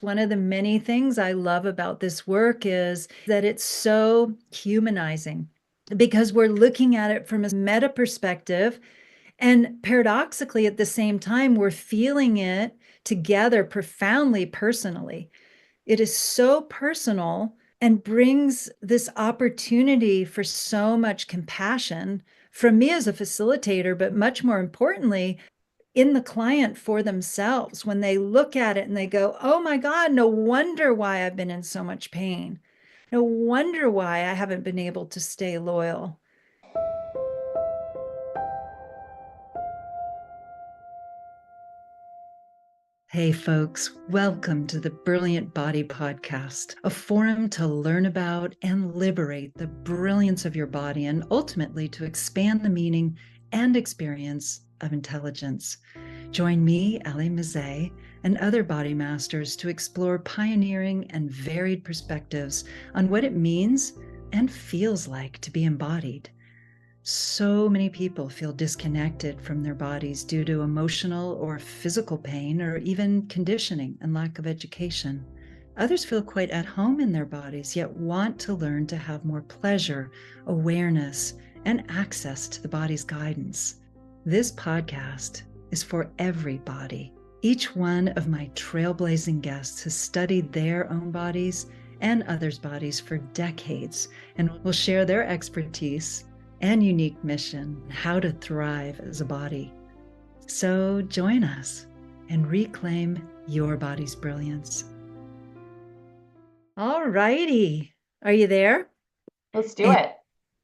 One of the many things I love about this work is that it's so humanizing because we're looking at it from a meta perspective. And paradoxically, at the same time, we're feeling it together profoundly personally. It is so personal and brings this opportunity for so much compassion from me as a facilitator, but much more importantly, in the client for themselves when they look at it and they go, oh my God, no wonder why I've been in so much pain. No wonder why I haven't been able to stay loyal. Hey, folks, welcome to the Brilliant Body Podcast, a forum to learn about and liberate the brilliance of your body and ultimately to expand the meaning and experience of intelligence. Join me, Ali Mazet, and other body masters to explore pioneering and varied perspectives on what it means and feels like to be embodied. So many people feel disconnected from their bodies due to emotional or physical pain, or even conditioning and lack of education. Others feel quite at home in their bodies, yet want to learn to have more pleasure, awareness, and access to the body's guidance. This podcast is for everybody. Each one of my trailblazing guests has studied their own bodies and others' bodies for decades and will share their expertise and unique mission, how to thrive as a body. So join us and reclaim your body's brilliance. All righty. Are you there? Let's do it.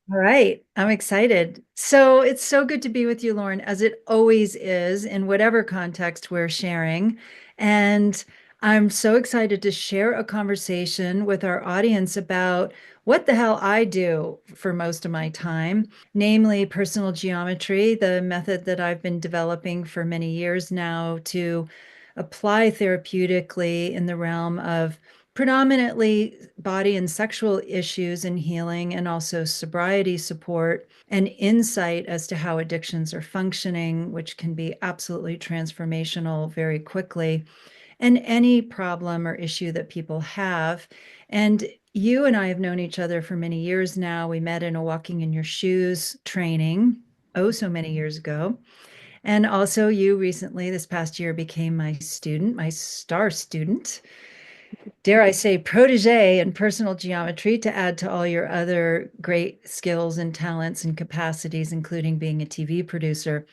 All right. I'm excited. So it's so good to be with you, Lauren, as it always is in whatever context we're sharing. And I'm so excited to share a conversation with our audience about what the hell I do for most of my time, namely personal geometry, the method that I've been developing for many years now to apply therapeutically in the realm of predominantly body and sexual issues and healing, and also sobriety support and insight as to how addictions are functioning, which can be absolutely transformational very quickly, and any problem or issue that people have. And you and I have known each other for many years now. We met in a Walking in Your Shoes training, oh, so many years ago. And also, you recently, this past year, became my student, my star student, dare I say, protege in personal geometry to add to all your other great skills and talents and capacities, including being a TV producer.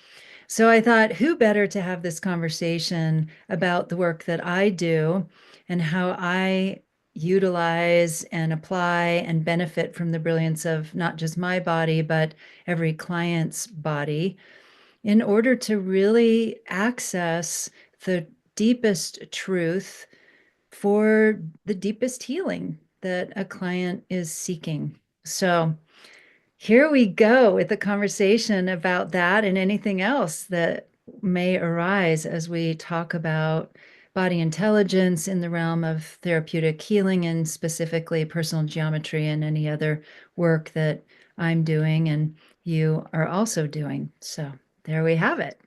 So I thought, who better to have this conversation about the work that I do and how I utilize and apply and benefit from the brilliance of not just my body, but every client's body in order to really access the deepest truth for the deepest healing that a client is seeking. So here we go with the conversation about that and anything else that may arise as we talk about body intelligence in the realm of therapeutic healing and specifically personal geometry and any other work that I'm doing and you are also doing. So there we have it.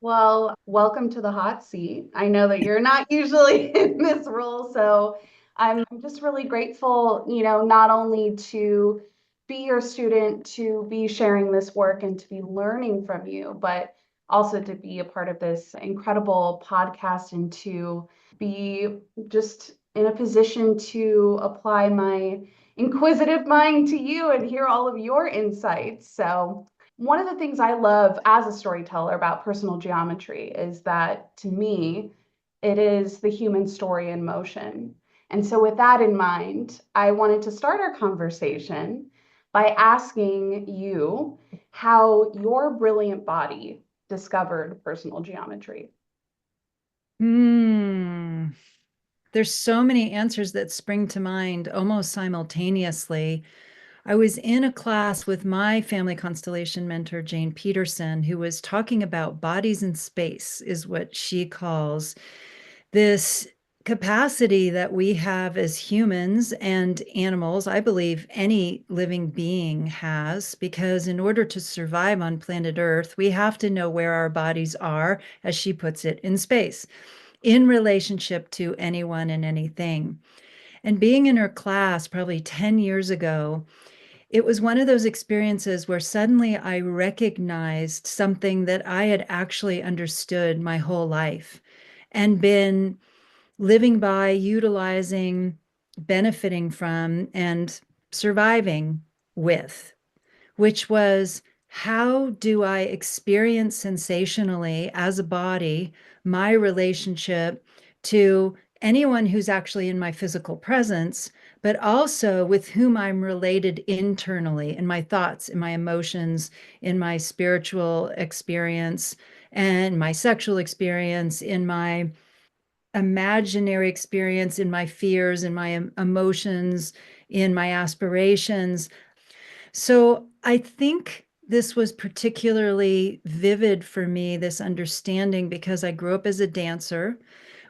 Well, welcome to the hot seat. I know that you're not usually in this role, so I'm just really grateful, not only to be your student, to be sharing this work and to be learning from you, but also to be a part of this incredible podcast and to be just in a position to apply my inquisitive mind to you and hear all of your insights. So one of the things I love as a storyteller about personal geometry is that to me, it is the human story in motion. And so, with that in mind, I wanted to start our conversation by asking you how your brilliant body discovered personal geometry. Hmm. There's so many answers that spring to mind almost simultaneously. I was in a class with my family constellation mentor, Jane Peterson, who was talking about bodies in space, is what she calls this capacity that we have as humans and animals. I believe any living being has, because in order to survive on planet Earth, we have to know where our bodies are, as she puts it, in space. in relationship to anyone and anything. And being in her class probably 10 years ago, it was one of those experiences where suddenly I recognized something that I had actually understood my whole life and been living by, utilizing, benefiting from, and surviving with, which was, how do I experience sensationally as a body my relationship to anyone who's actually in my physical presence, but also with whom I'm related internally in my thoughts, in my emotions, in my spiritual experience, and my sexual experience, in my imaginary experience, in my fears, in my emotions, in my aspirations. So I think this was particularly vivid for me, this understanding, because I grew up as a dancer,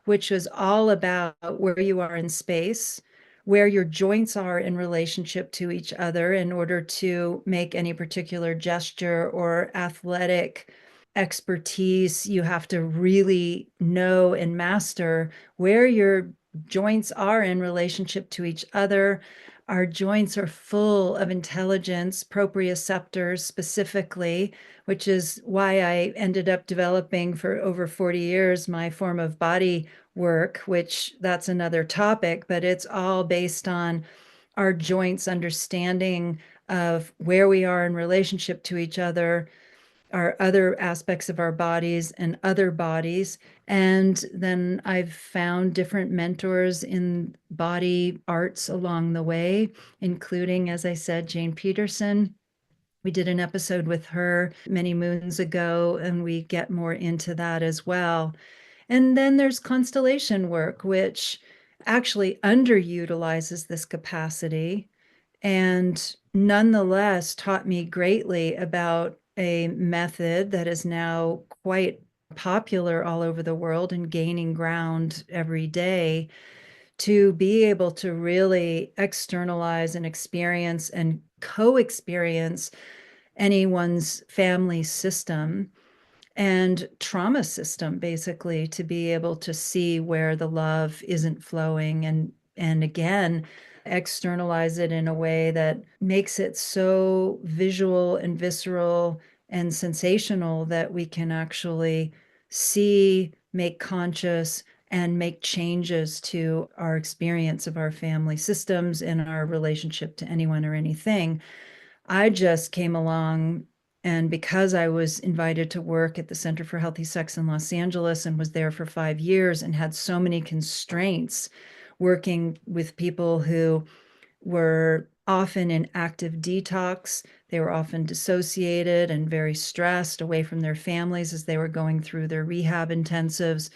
which was all about where you are in space, where your joints are in relationship to each other in order to make any particular gesture or athletic expertise. You have to really know and master where your joints are in relationship to each other. Our joints are full of intelligence, proprioceptors specifically, which is why I ended up developing for over 40 years my form of body work, which that's another topic, but it's all based on our joints understanding of where we are in relationship to each other, our other aspects of our bodies and other bodies. And then I've found different mentors in body arts along the way, including, as I said, Jane Peterson. We did an episode with her many moons ago, and we get more into that as well. And then there's constellation work, which actually underutilizes this capacity and nonetheless taught me greatly about a method that is now quite popular all over the world and gaining ground every day, to be able to really externalize and experience and co-experience anyone's family system and trauma system, basically, to be able to see where the love isn't flowing, and again externalize it in a way that makes it so visual and visceral and sensational that we can actually see, make conscious, and make changes to our experience of our family systems and our relationship to anyone or anything. I just came along, and because I was invited to work at the Center for Healthy Sex in Los Angeles and was there for 5 years and had so many constraints working with people who were often in active detox. They were often dissociated and very stressed away from their families as they were going through their rehab intensives.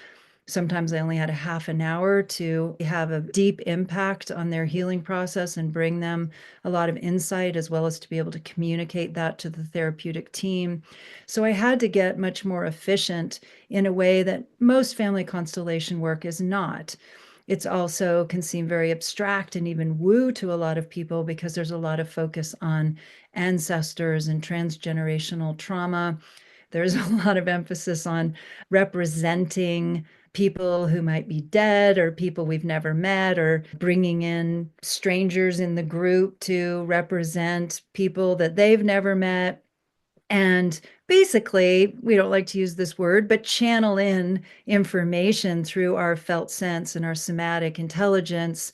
Sometimes I only had a half an hour to have a deep impact on their healing process and bring them a lot of insight, as well as to be able to communicate that to the therapeutic team. So I had to get much more efficient in a way that most family constellation work is not. It's also can seem very abstract and even woo to a lot of people because there's a lot of focus on ancestors and transgenerational trauma. There's a lot of emphasis on representing people who might be dead or people we've never met, or bringing in strangers in the group to represent people that they've never met. And basically, we don't like to use this word, but channel in information through our felt sense and our somatic intelligence,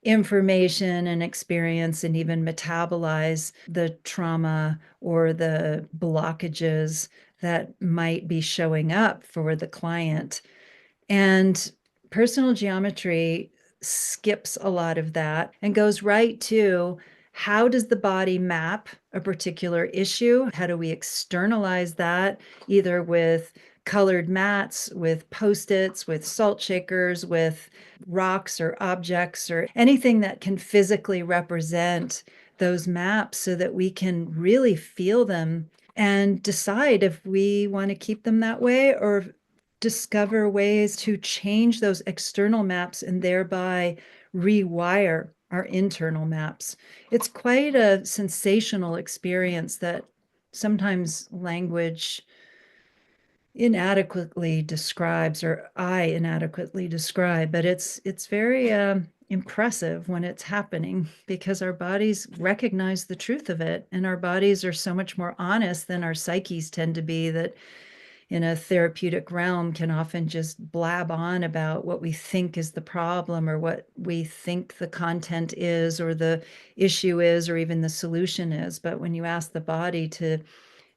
information and experience, and even metabolize the trauma or the blockages that might be showing up for the client. And personal geometry skips a lot of that and goes right to, how does the body map a particular issue? How do we externalize that, either with colored mats, with Post-its, with salt shakers, with rocks or objects, or anything that can physically represent those maps so that we can really feel them and decide if we want to keep them that way, or discover ways to change those external maps and thereby rewire our internal maps. It's quite a sensational experience that sometimes language inadequately describes, or I inadequately describe, but it's very impressive when it's happening because our bodies recognize the truth of it, and our bodies are so much more honest than our psyches tend to be, that in a therapeutic realm can often just blab on about what we think is the problem, or what we think the content is, or the issue is, or even the solution is. But when you ask the body to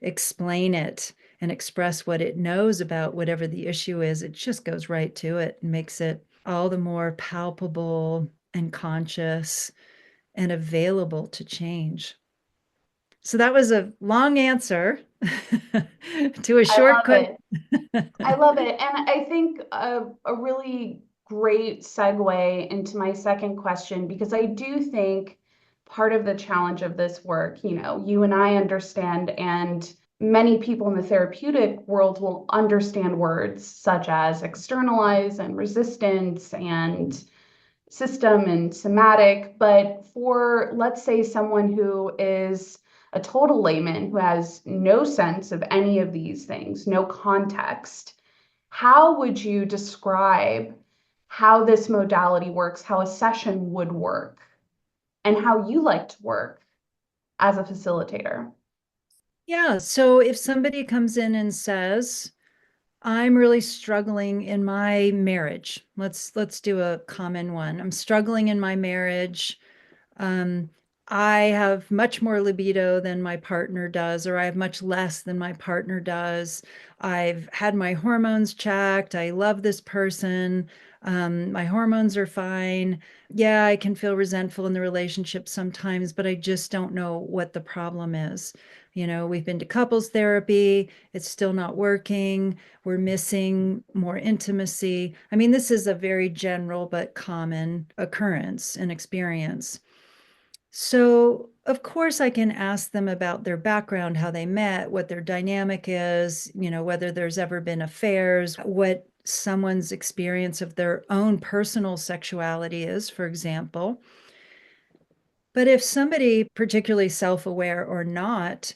explain it and express what it knows about whatever the issue is, it just goes right to it and makes it all the more palpable and conscious and available to change. So that was a long answer to a I short love question. it. I love it. And I think a really great segue into my second question, because I do think part of the challenge of this work, you and I understand, and many people in the therapeutic world will understand words such as externalize and resistance and system and somatic. But for, let's say, someone who is a total layman who has no sense of any of these things, no context, how would you describe how this modality works, how a session would work, and how you like to work as a facilitator? Yeah, so if somebody comes in and says, I'm really struggling in my marriage. Let's do a common one. I'm struggling in my marriage. Um, I have much more libido than my partner does, or I have much less than my partner does. I've had my hormones checked. I love this person. My hormones are fine. Yeah, I can feel resentful in the relationship sometimes, but I just don't know what the problem is. We've been to couples therapy. It's still not working. We're missing more intimacy. I mean, this is a very general but common occurrence and experience. So, of course, I can ask them about their background, how they met, what their dynamic is, whether there's ever been affairs, what someone's experience of their own personal sexuality is, for example. But if somebody, particularly self aware or not,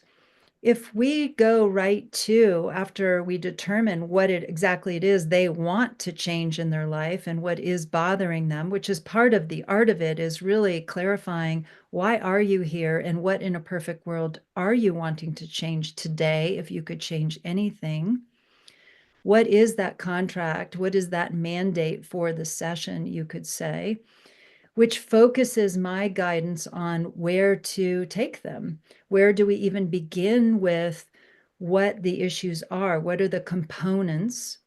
if we go right to, after we determine what exactly it is they want to change in their life and what is bothering them, which is part of the art of it, is really clarifying, why are you here and what in a perfect world are you wanting to change today, if you could change anything? What is that contract? What is that mandate for the session, you could say? Which focuses my guidance on where to take them. Where do we even begin with what the issues are? What are the components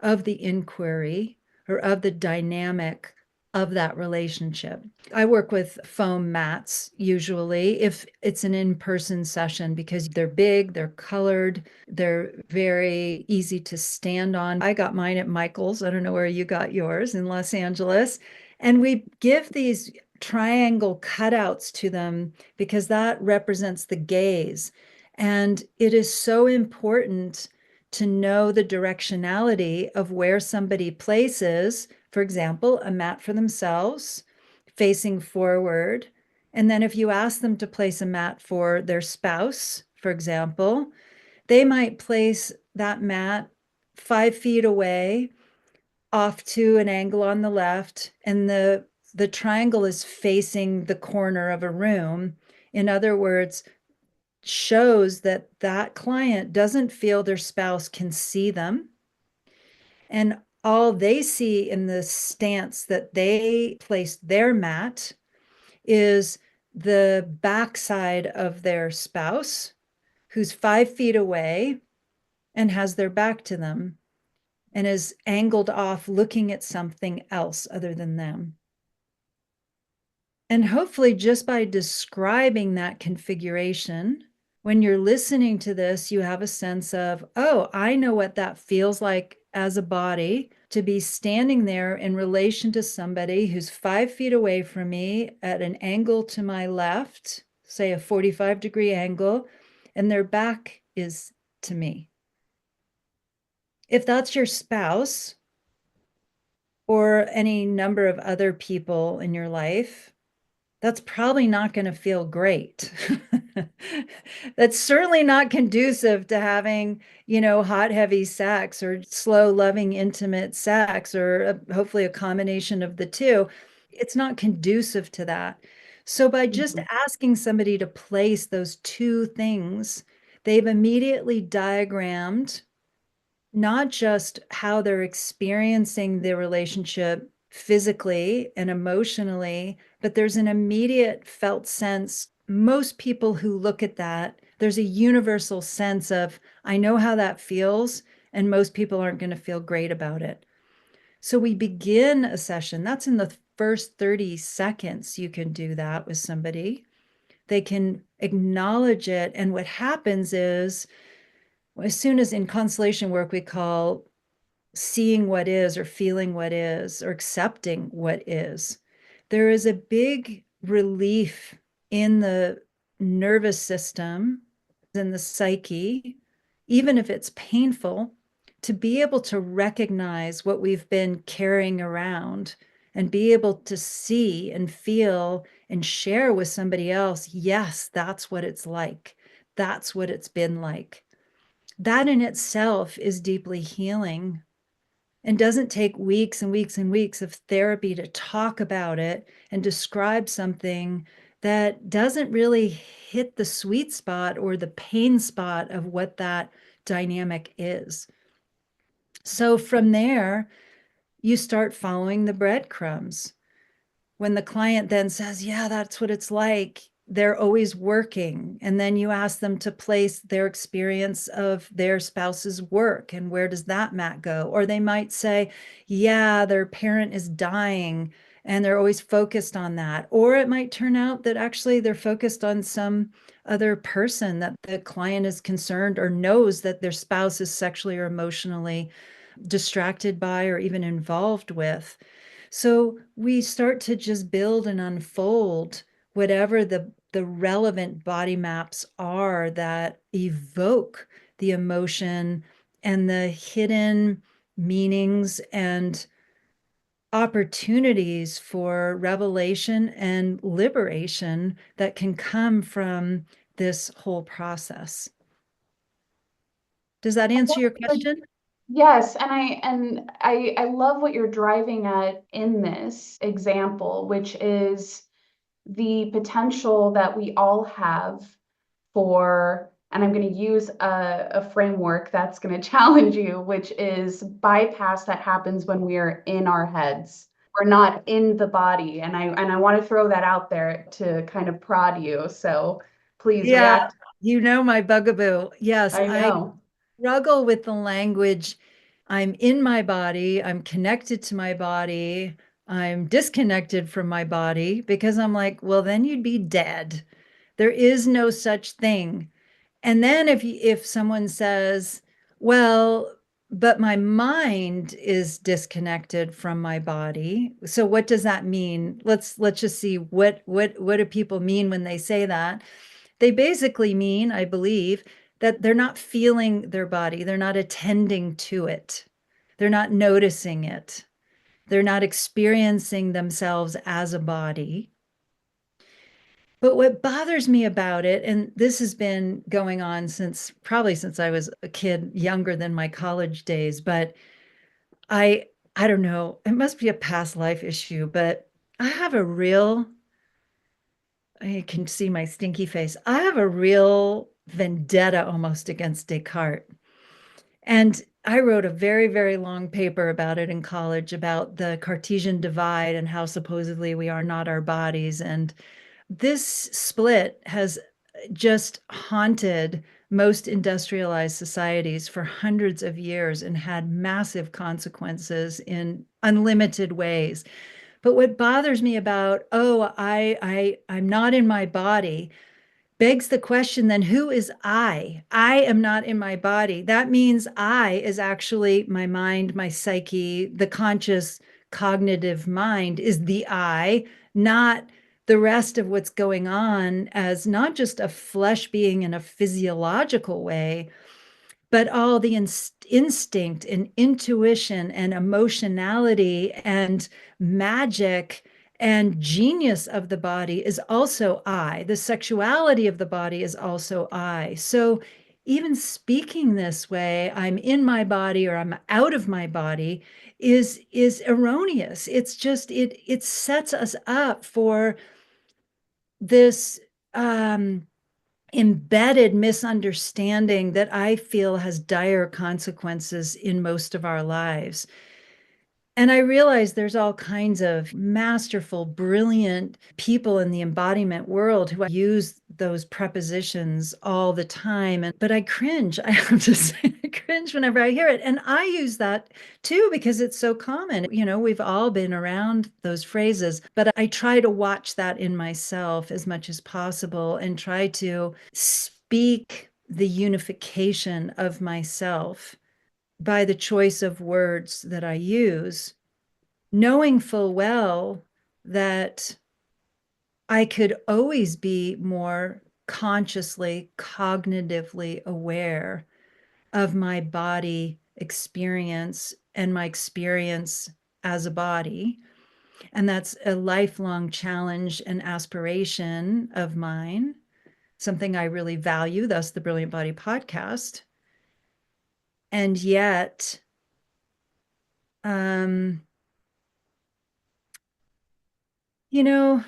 of the inquiry or of the dynamic of that relationship? I work with foam mats usually if it's an in-person session, because they're big, they're colored, they're very easy to stand on. I got mine at Michael's. I don't know where you got yours, in Los Angeles. And we give these triangle cutouts to them because that represents the gaze. And it is so important to know the directionality of where somebody places, for example, a mat for themselves facing forward. And then if you ask them to place a mat for their spouse, for example, they might place that mat 5 feet away, off to an angle on the left, and the triangle is facing the corner of a room. In other words, shows that that client doesn't feel their spouse can see them, and all they see in the stance that they placed their mat is the backside of their spouse, who's 5 feet away and has their back to them and is angled off looking at something else other than them. And hopefully, just by describing that configuration, when you're listening to this, you have a sense of, oh, I know what that feels like as a body, to be standing there in relation to somebody who's 5 feet away from me at an angle to my left, say a 45-degree angle, and their back is to me. If that's your spouse or any number of other people in your life, that's probably not going to feel great. That's certainly not conducive to having, hot, heavy sex or slow, loving, intimate sex, or hopefully a combination of the two. It's not conducive to that. So by just Mhm. asking somebody to place those two things, they've immediately diagrammed not just how they're experiencing the relationship physically and emotionally, but there's an immediate felt sense. Most people who look at that, there's a universal sense of, I know how that feels, and most people aren't going to feel great about it. So we begin a session. That's in the first 30 seconds. You can do that with somebody. They can acknowledge it. And what happens is, as soon as in constellation work, we call seeing what is or feeling what is or accepting what is, there is a big relief in the nervous system, in the psyche, even if it's painful, to be able to recognize what we've been carrying around and be able to see and feel and share with somebody else. Yes, that's what it's like. That's what it's been like. That in itself is deeply healing and doesn't take weeks and weeks and weeks of therapy to talk about it and describe something that doesn't really hit the sweet spot or the pain spot of what that dynamic is. So from there, you start following the breadcrumbs. When the client then says, yeah, that's what it's like, they're always working. And then you ask them to place their experience of their spouse's work and where does that mat go? Or they might say, yeah, their parent is dying and they're always focused on that. Or it might turn out that actually they're focused on some other person that the client is concerned or knows that their spouse is sexually or emotionally distracted by or even involved with. So we start to just build and unfold whatever the relevant body maps are that evoke the emotion and the hidden meanings and opportunities for revelation and liberation that can come from this whole process. Does that answer your question? Yes, and I love what you're driving at in this example, which is the potential that we all have for, and I'm going to use a framework that's going to challenge you, which is bypass that happens when we are in our heads. We're not in the body. And I want to throw that out there to kind of prod you. So please Yeah, react. my bugaboo. Yes, I I know. struggle with the language. I'm in my body, I'm connected to my body, I'm disconnected from my body because I'm like, well, then you'd be dead. There is no such thing. And then if someone says, well, but my mind is disconnected from my body. So what does that mean? Let's just see what do people mean when they say that? They basically mean, I believe, that they're not feeling their body, they're not attending to it, they're not noticing it, they're not experiencing themselves as a body. But what bothers me about it, and this has been going on since probably since I was a kid, younger than my college days, but I I don't know, it must be a past life issue, but I have a real you can see my stinky face. I have a real vendetta almost against Descartes. And I wrote a very, very long paper about it in college about the Cartesian divide and how supposedly we are not our bodies. And this split has just haunted most industrialized societies for hundreds of years and had massive consequences in unlimited ways. But what bothers me about, oh, I'm not in my body, begs the question, then who is I? I am not in my body. That means I is actually my mind, my psyche, the conscious cognitive mind is the I, not the rest of what's going on as not just a flesh being in a physiological way, but all the instinct and intuition and emotionality and magic And genius of the body is also I. The sexuality of the body is also I. So even speaking this way, I'm in my body or I'm out of my body is erroneous. It's just it sets us up for this embedded misunderstanding that I feel has dire consequences in most of our lives. And I realize there's all kinds of masterful, brilliant people in the embodiment world who use those prepositions all the time. But I cringe. I have to say, I cringe whenever I hear it. And I use that too because it's so common. We've all been around those phrases, but I try to watch that in myself as much as possible and try to speak the unification of myself by the choice of words that I use, knowing full well that I could always be more consciously, cognitively aware of my body experience and my experience as a body. And that's a lifelong challenge and aspiration of mine, something I really value, thus the Brilliant Body podcast. And yet, um, you know,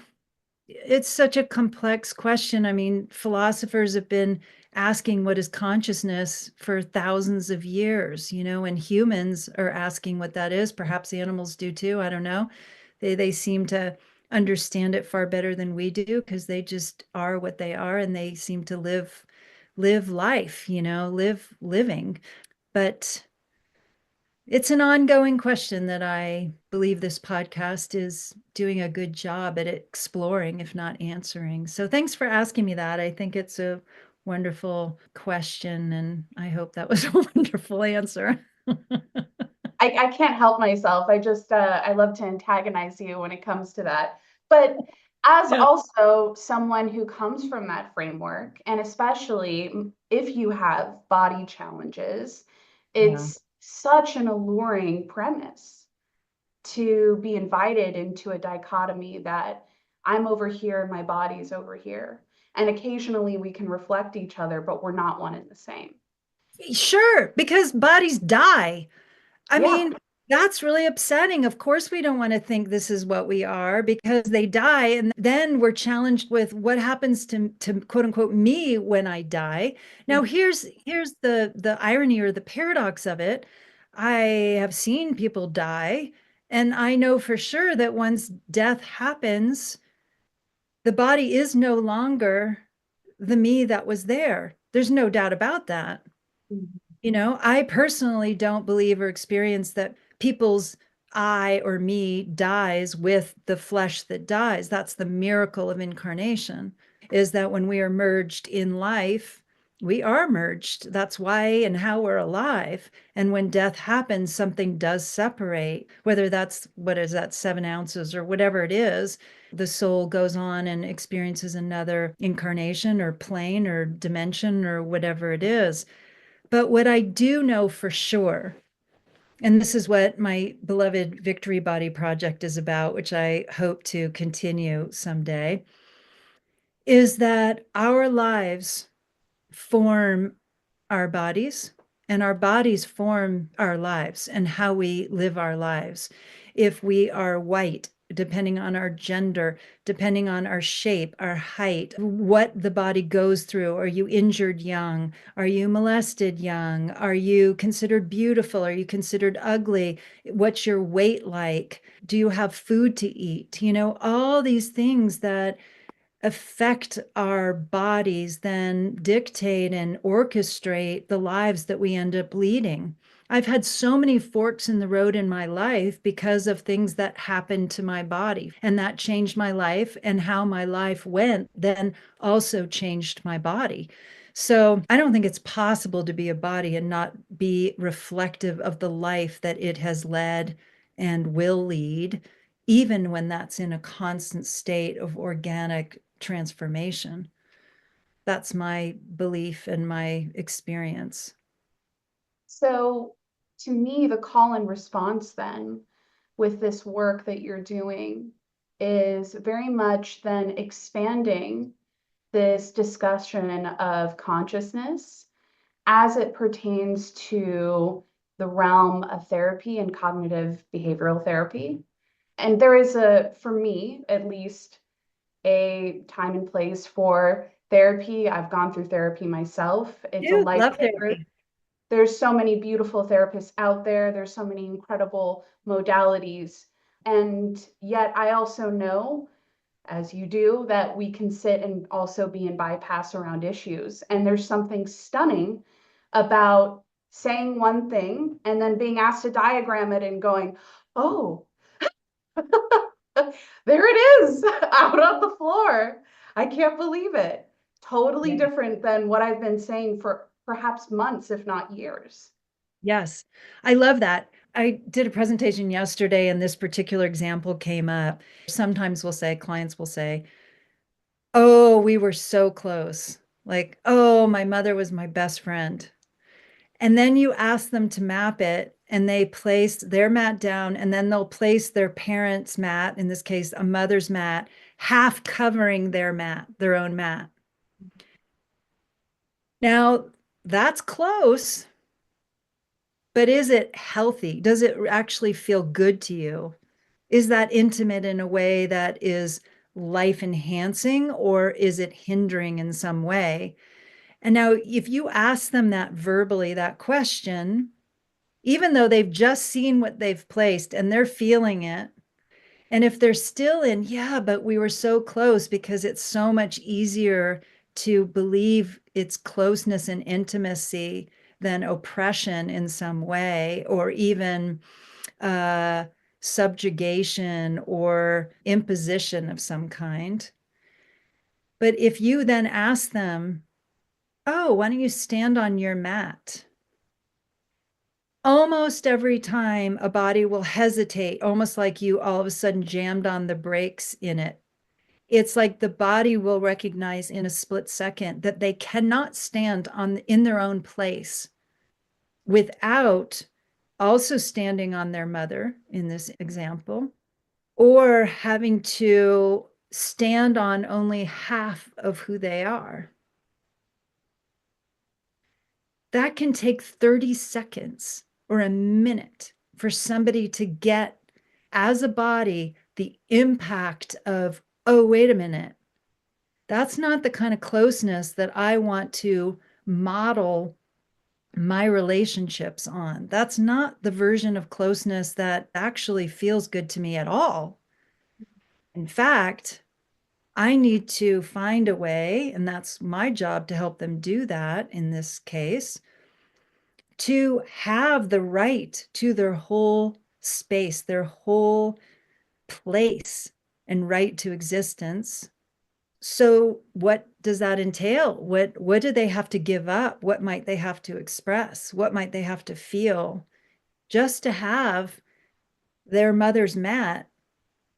it's such a complex question. I mean, philosophers have been asking what is consciousness for thousands of years, and humans are asking what that is. Perhaps the animals do too. I don't know. They seem to understand it far better than we do because they just are what they are and they seem to live life, living. But it's an ongoing question that I believe this podcast is doing a good job at exploring, if not answering. So thanks for asking me that. I think it's a wonderful question, and I hope that was a wonderful answer. I can't help myself. I love to antagonize you when it comes to that. But as Yeah. also someone who comes from that framework, and especially if you have body challenges, Yeah. it's such an alluring premise to be invited into a dichotomy that I'm over here and my body's over here. And occasionally we can reflect each other, but we're not one and the same. Sure, because bodies die. I Yeah. mean, that's really upsetting. Of course, we don't want to think this is what we are because they die. And then we're challenged with what happens to quote unquote me when I die. Now, here's the irony or the paradox of it. I have seen people die, and I know for sure that once death happens, the body is no longer the me that was there. There's no doubt about that. Mhm. I personally don't believe or experience that people's I or me dies with the flesh that dies. That's the miracle of incarnation, is that when we are merged in life, we are merged. That's why and how we're alive. And when death happens, something does separate, whether that's what is that, 7 ounces or whatever it is. The soul goes on and experiences another incarnation or plane or dimension or whatever it is. But what I do know for sure, and this is what my beloved Victory Body project is about, which I hope to continue someday, is that our lives form our bodies and our bodies form our lives and how we live our lives. If we are white, depending on our gender, depending on our shape, our height, what the body goes through. Are you injured young? Are you molested young? Are you considered beautiful? Are you considered ugly? What's your weight like? Do you have food to eat? All these things that affect our bodies then dictate and orchestrate the lives that we end up leading. I've had so many forks in the road in my life because of things that happened to my body, and that changed my life, and how my life went then also changed my body. So I don't think it's possible to be a body and not be reflective of the life that it has led and will lead, even when that's in a constant state of organic transformation. That's my belief and my experience. So, to me, the call and response then with this work that you're doing is very much then expanding this discussion of consciousness as it pertains to the realm of therapy and cognitive behavioral therapy. And there is for me at least, a time and place for therapy. I've gone through therapy myself. It's a Dude, love lifesaver. therapy. There's so many beautiful therapists out there. There's so many incredible modalities. And yet I also know, as you do, that we can sit and also be in bypass around issues. And there's something stunning about saying one thing and then being asked to diagram it and going, oh, there it is out on the floor. I can't believe it. Totally Yeah. different than what I've been saying for perhaps months, if not years. Yes, I love that. I did a presentation yesterday and this particular example came up. Sometimes clients will say, oh, we were so close. Like, oh, my mother was my best friend. And then you ask them to map it and they place their mat down and then they'll place their parents' mat, in this case, a mother's mat, half covering their mat, their own mat. Now, that's close, but is it healthy? Does it actually feel good to you? Is that intimate in a way that is life enhancing or is it hindering in some way? And now, if you ask them that verbally, that question, even though they've just seen what they've placed and they're feeling it, and if they're still in, yeah, but we were so close because it's so much easier to believe it's closeness and intimacy than oppression in some way, or even uh, subjugation or imposition of some kind. But if you then ask them, oh, why don't you stand on your mat? Almost every time a body will hesitate, almost like you all of a sudden jammed on the brakes in it. It's like the body will recognize in a split second that they cannot stand on in their own place without also standing on their mother in this example, or having to stand on only half of who they are. That can take 30 seconds or a minute for somebody to get, as a body, the impact of, oh, wait a minute. That's not the kind of closeness that I want to model my relationships on. That's not the version of closeness that actually feels good to me at all. In fact, I need to find a way, and that's my job to help them do that in this case, to have the right to their whole space, their whole place and right to existence. So what does that entail? What do they have to give up? What might they have to express? What might they have to feel just to have their mother's mat?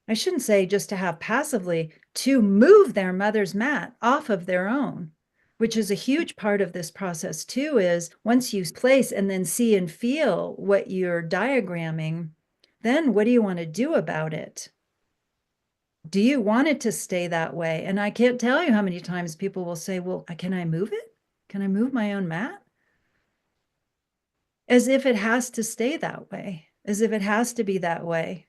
I shouldn't say just to have passively, to move their mother's mat off of their own, which is a huge part of this process too, is once you place and then see and feel what you're diagramming, then what do you want to do about it? Do you want it to stay that way? And I can't tell you how many times people will say, well, can I move it? Can I move my own mat? As if it has to stay that way, as if it has to be that way.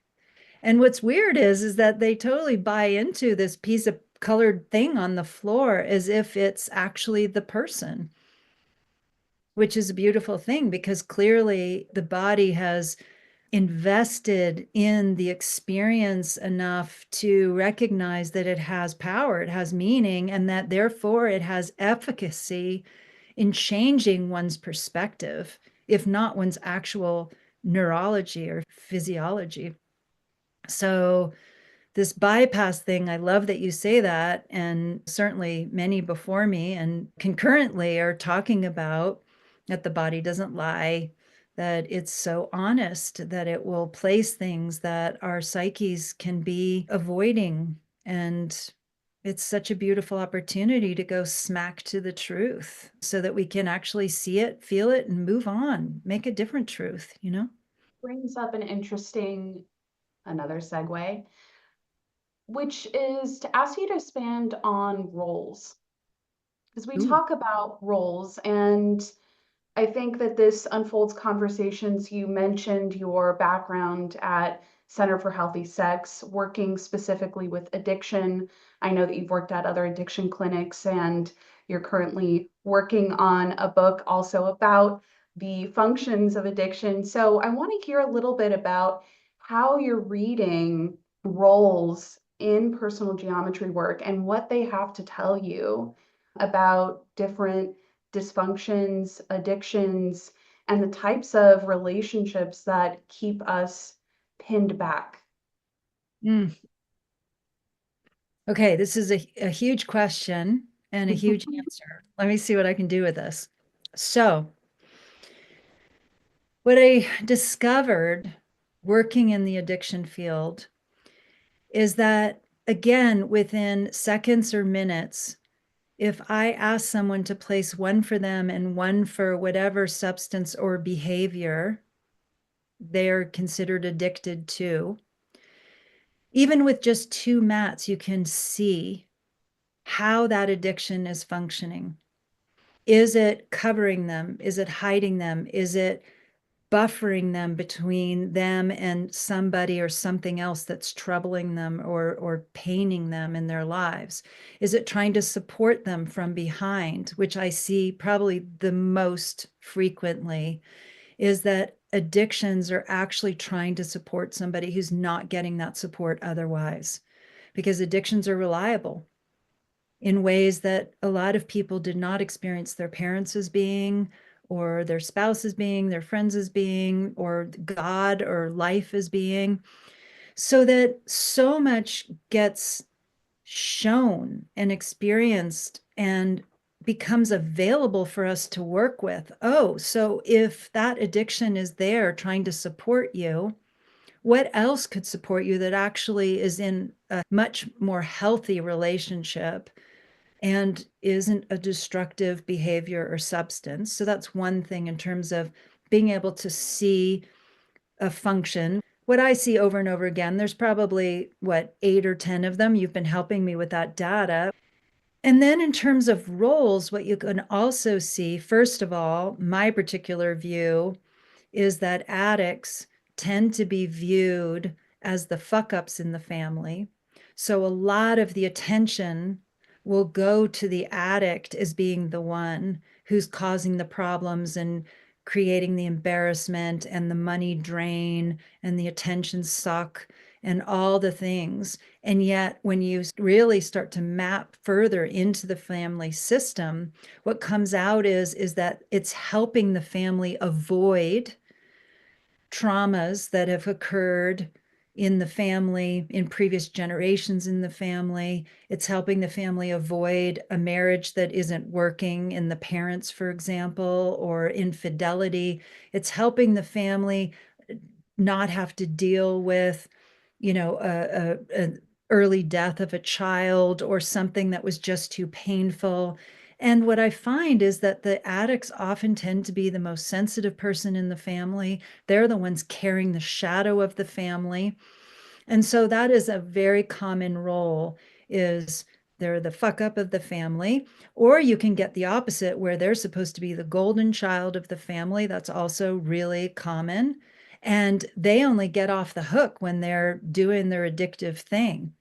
And what's weird is that they totally buy into this piece of colored thing on the floor as if it's actually the person, which is a beautiful thing because clearly the body has invested in the experience enough to recognize that it has power, it has meaning, and that therefore it has efficacy in changing one's perspective, if not one's actual neurology or physiology. So this bypass thing, I love that you say that. And certainly many before me and concurrently are talking about that the body doesn't lie, that it's so honest, that it will place things that our psyches can be avoiding. And it's such a beautiful opportunity to go smack to the truth so that we can actually see it, feel it, and move on, make a different truth, you know? Brings up an interesting, another segue. which is to ask you to expand on roles. Because we Ooh. talk about roles, and I think that this unfolds conversations. You mentioned your background at Center for Healthy Sex, working specifically with addiction. I know that you've worked at other addiction clinics, and you're currently working on a book also about the functions of addiction. So I want to hear a little bit about how you're reading roles in personal geometry work and what they have to tell you about different dysfunctions, addictions, and the types of relationships that keep us pinned back. Mm. Okay, this is a huge question and a huge answer. Let me see what I can do with this. So, what I discovered working in the addiction field is that, again, within seconds or minutes, if I ask someone to place one for them and one for whatever substance or behavior they're considered addicted to, even with just two mats, you can see how that addiction is functioning. Is it covering them? Is it hiding them? Is it buffering them between them and somebody or something else that's troubling them or paining them in their lives? Is it trying to support them from behind, which I see probably the most frequently, is that addictions are actually trying to support somebody who's not getting that support otherwise, because addictions are reliable in ways that a lot of people did not experience their parents as being, or their spouse as being, their friends as being, or God or life as being. So that so much gets shown and experienced and becomes available for us to work with. Oh, so if that addiction is there trying to support you, what else could support you that actually is in a much more healthy relationship and isn't a destructive behavior or substance? So that's one thing in terms of being able to see a function. What I see over and over again, there's probably what, 8 or 10 of them. You've been helping me with that data. And then in terms of roles, what you can also see, first of all, my particular view is that addicts tend to be viewed as the fuck ups in the family. So a lot of the attention will go to the addict as being the one who's causing the problems and creating the embarrassment and the money drain and the attention suck and all the things. And yet, when you really start to map further into the family system, what comes out is that it's helping the family avoid traumas that have occurred in the family, in previous generations in the family. It's helping the family avoid a marriage that isn't working in the parents, for example, or infidelity. It's helping the family not have to deal with, an early death of a child or something that was just too painful. And what I find is that the addicts often tend to be the most sensitive person in the family. They're the ones carrying the shadow of the family. And so that is a very common role, is they're the fuck up of the family. Or you can get the opposite, where they're supposed to be the golden child of the family. That's also really common. And they only get off the hook when they're doing their addictive thing.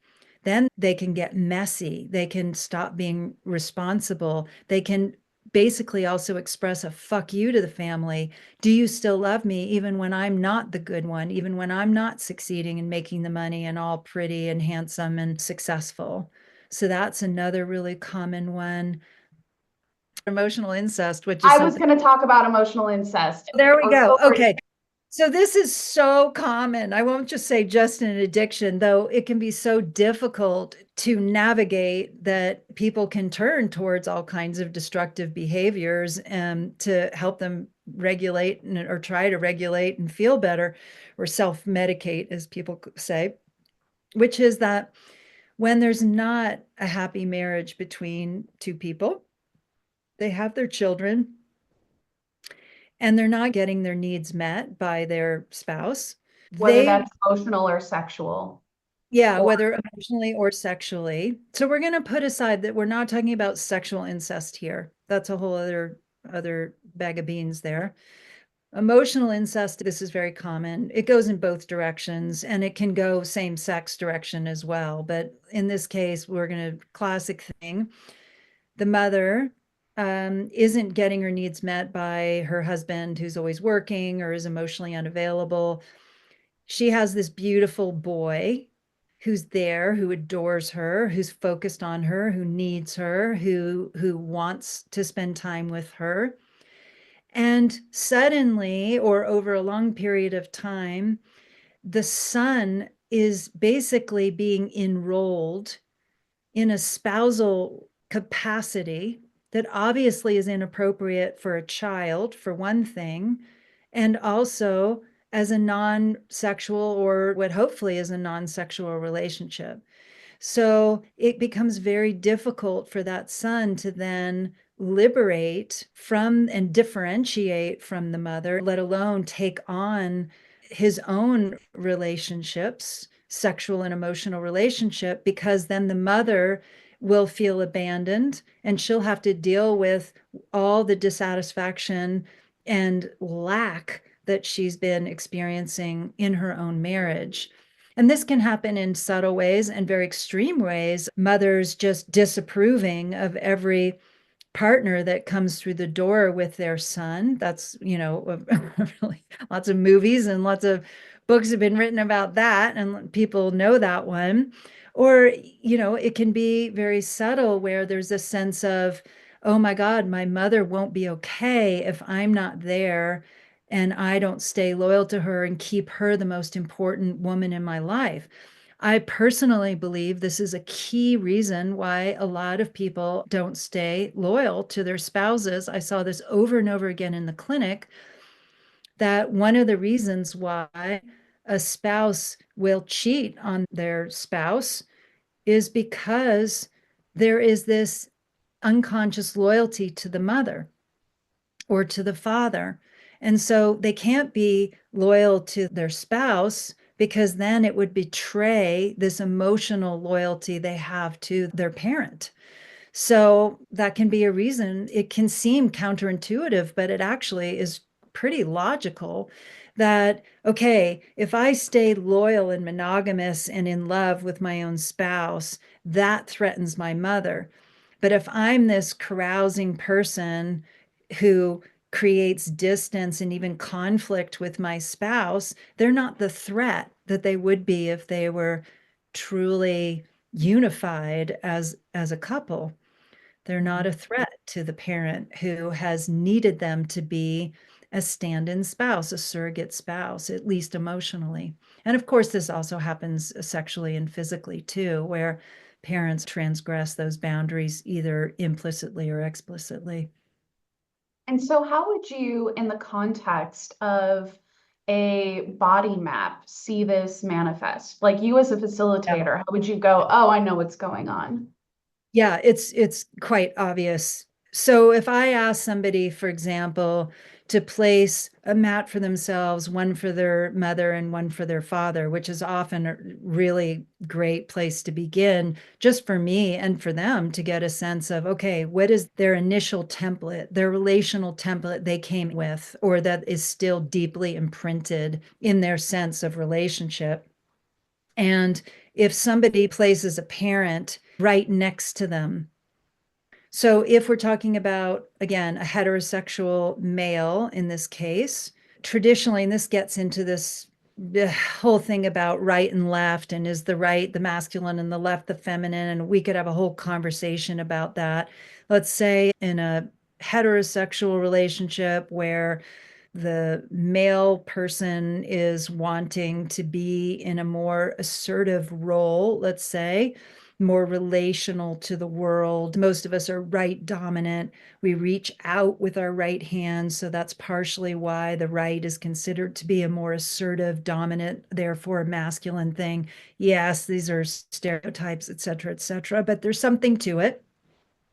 Then they can get messy. They can stop being responsible. They can basically also express a fuck you to the family. Do you still love me even when I'm not the good one, even when I'm not succeeding and making the money and all pretty and handsome and successful? So that's another really common one. Emotional incest, which is I was something. going to talk about emotional incest. There we Go, go. go for it. Okay. So this is so common. I won't just say just in addiction, though it can be so difficult to navigate that people can turn towards all kinds of destructive behaviors and to help them regulate or try to regulate and feel better, or self-medicate, as people say, which is that when there's not a happy marriage between two people, they have their children and they're not getting their needs met by their spouse, Whether they that's emotional or sexual. Yeah, Or whether emotionally or sexually. So we're going to put aside that we're not talking about sexual incest here. That's a whole other bag of beans there. Emotional incest, this is very common. It goes in both directions and it can go same sex direction as well. But in this case, we're going to classic thing. The mother isn't getting her needs met by her husband who's always working or is emotionally unavailable. She has this beautiful boy who's there, who adores her, who's focused on her, who needs her, who wants to spend time with her. And suddenly, or over a long period of time, the son is basically being enrolled in a spousal capacity that obviously is inappropriate for a child, for one thing, and also as a non sexual or what hopefully is a non sexual relationship. So it becomes very difficult for that son to then liberate from and differentiate from the mother, let alone take on his own relationships, sexual and emotional relationship, because then the mother will feel abandoned and she'll have to deal with all the dissatisfaction and lack that she's been experiencing in her own marriage. And this can happen in subtle ways and very extreme ways. Mothers just disapproving of every partner that comes through the door with their son. That's, really lots of movies and lots of books have been written about that, and people know that one. Or, it can be very subtle where there's a sense of, oh my God, my mother won't be okay if I'm not there and I don't stay loyal to her and keep her the most important woman in my life. I personally believe this is a key reason why a lot of people don't stay loyal to their spouses. I saw this over and over again in the clinic, that one of the reasons why a spouse will cheat on their spouse is because there is this unconscious loyalty to the mother or to the father. And so they can't be loyal to their spouse because then it would betray this emotional loyalty they have to their parent. So that can be a reason. It can seem counterintuitive, but it actually is pretty logical that, okay, if I stay loyal and monogamous and in love with my own spouse, that threatens my mother. But if I'm this carousing person who creates distance and even conflict with my spouse, they're not the threat that they would be if they were truly unified as a couple. They're not a threat to the parent who has needed them to be a stand-in spouse, a surrogate spouse, at least emotionally. And of course, this also happens sexually and physically too, where parents transgress those boundaries either implicitly or explicitly. And so, how would you, in the context of a body map, see this manifest? Like you as a facilitator, how would you go, oh, I know what's going on? Yeah, it's quite obvious. So if I ask somebody, for example, to place a mat for themselves, one for their mother and one for their father, which is often a really great place to begin, just for me and for them to get a sense of, okay, what is their initial template, their relational template they came with, or that is still deeply imprinted in their sense of relationship. And if somebody places a parent right next to them, so if we're talking about, again, a heterosexual male in this case, traditionally, and this gets into this whole thing about right and left, and is the right the masculine and the left the feminine, and we could have a whole conversation about that. Let's say in a heterosexual relationship where the male person is wanting to be in a more assertive role, let's say, more relational to the world. Most of us are right dominant. We reach out with our right hand. So that's partially why the right is considered to be a more assertive, dominant, therefore masculine thing. Yes, these are stereotypes, et cetera, et cetera, but there's something to it.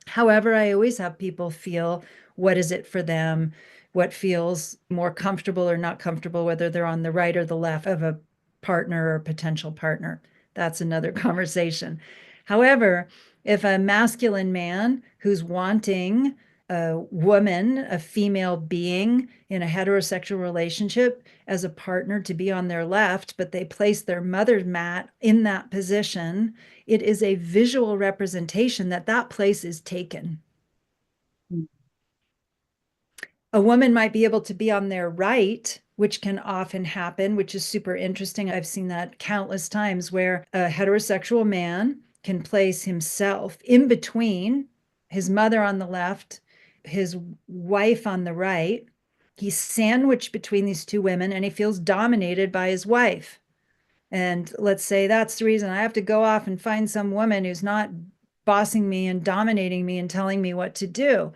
However, I always have people feel what is it for them, what feels more comfortable or not comfortable, whether they're on the right or the left of a partner or potential partner. That's another conversation. However, if a masculine man who's wanting a woman, a female being in a heterosexual relationship as a partner to be on their left, but they place their mother mat in that position, it is a visual representation that that place is taken. A woman might be able to be on their right, which can often happen, which is super interesting. I've seen that countless times where a heterosexual man can place himself in between his mother on the left, his wife on the right. He's sandwiched between these two women and he feels dominated by his wife. And let's say that's the reason I have to go off and find some woman who's not bossing me and dominating me and telling me what to do.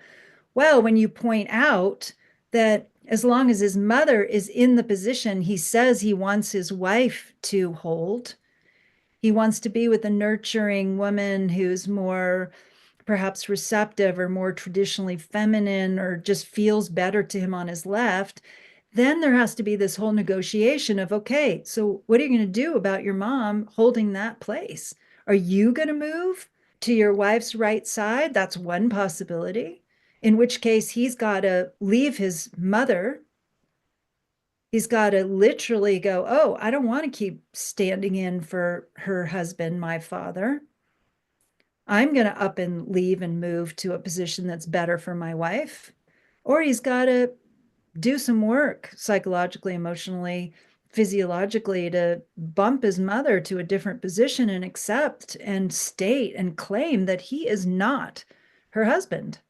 Well, when you point out that as long as his mother is in the position he says he wants his wife to hold, he wants to be with a nurturing woman who's more perhaps receptive or more traditionally feminine or just feels better to him on his left, then there has to be this whole negotiation of, okay, so what are you going to do about your mom holding that place? Are you going to move to your wife's right side? That's one possibility, in which case he's got to leave his mother. He's got to literally go, oh, I don't want to keep standing in for her husband, my father. I'm going to up and leave and move to a position that's better for my wife. Or he's got to do some work psychologically, emotionally, physiologically to bump his mother to a different position and accept and state and claim that he is not her husband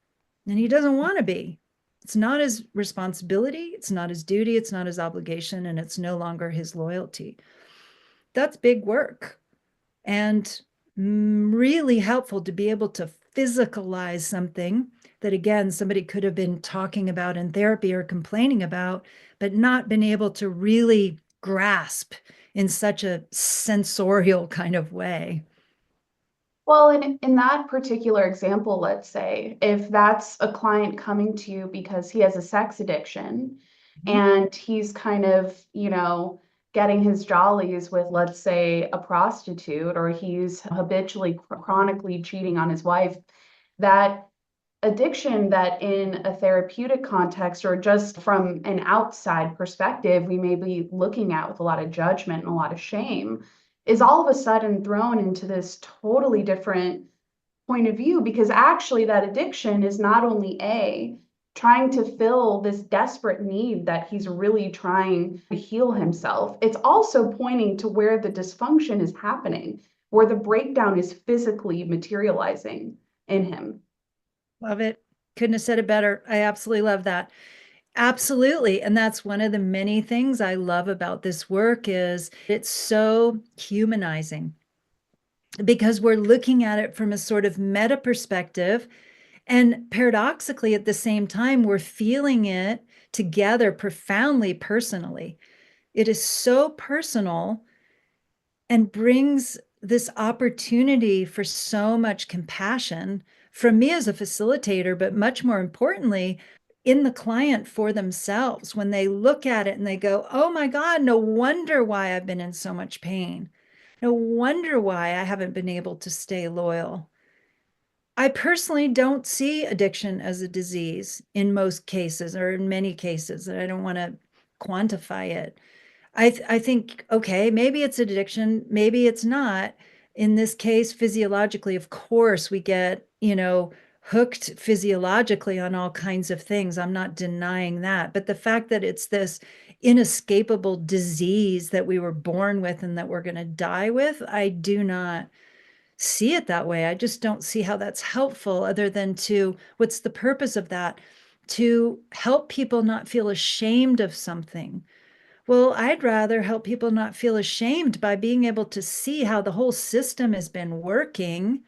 and he doesn't want to be. It's not his responsibility, it's not his duty, it's not his obligation, and it's no longer his loyalty. That's big work and really helpful to be able to physicalize something that, again, somebody could have been talking about in therapy or complaining about, but not been able to really grasp in such a sensorial kind of way. Well, in that particular example, let's say if that's a client coming to you because he has a sex addiction and he's kind of, getting his jollies with, let's say, a prostitute, or he's habitually, chronically cheating on his wife, that addiction that in a therapeutic context or just from an outside perspective, we may be looking at with a lot of judgment and a lot of shame, is all of a sudden thrown into this totally different point of view because actually that addiction is not only trying to fill this desperate need that he's really trying to heal himself, it's also pointing to where the dysfunction is happening, where the breakdown is physically materializing in him. Love it. Couldn't have said it better. I absolutely love that. Absolutely. And that's one of the many things I love about this work is it's so humanizing because we're looking at it from a sort of meta perspective. And paradoxically, at the same time, we're feeling it together profoundly personally. It is so personal and brings this opportunity for so much compassion from me as a facilitator, but much more importantly, in the client for themselves when they look at it and they go, oh my God, no wonder why I've been in so much pain. No wonder why I haven't been able to stay loyal. I personally don't see addiction as a disease in most cases or in many cases, and I don't want to quantify it. I think, okay, maybe it's addiction, maybe it's not. In this case, physiologically, of course, we get, hooked physiologically on all kinds of things. I'm not denying that. But the fact that it's this inescapable disease that we were born with and that we're going to die with, I do not see it that way. I just don't see how that's helpful other than to, what's the purpose of that? To help people not feel ashamed of something. Well, I'd rather help people not feel ashamed by being able to see how the whole system has been working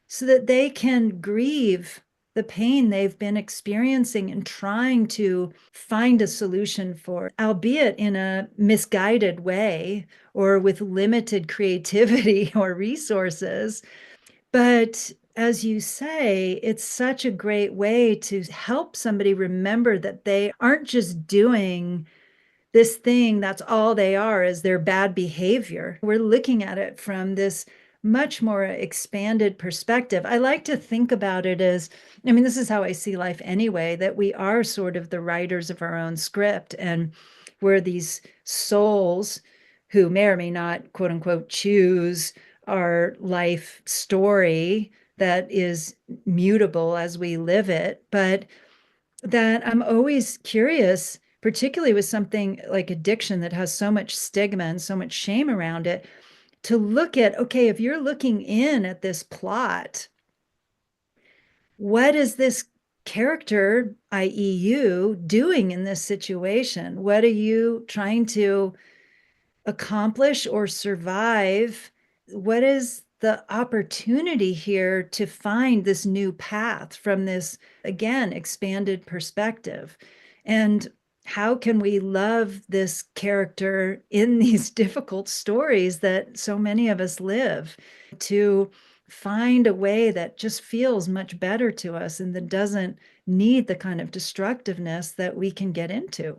so that they can grieve the pain they've been experiencing and trying to find a solution for, albeit in a misguided way or with limited creativity or resources. But as you say, it's such a great way to help somebody remember that they aren't just doing this thing, that's all they are, is their bad behavior. We're looking at it from this much more expanded perspective. I like to think about it as, I mean, this is how I see life anyway, that we are sort of the writers of our own script, and we're these souls who may or may not, quote unquote, choose our life story that is mutable as we live it. But that I'm always curious, particularly with something like addiction that has so much stigma and so much shame around it, to look at, okay, if you're looking in at this plot, what is this character, i.e., you, doing in this situation? What are you trying to accomplish or survive? What is the opportunity here to find this new path from this, again, expanded perspective? And how can we love this character in these difficult stories that so many of us live, to find a way that just feels much better to us and that doesn't need the kind of destructiveness that we can get into?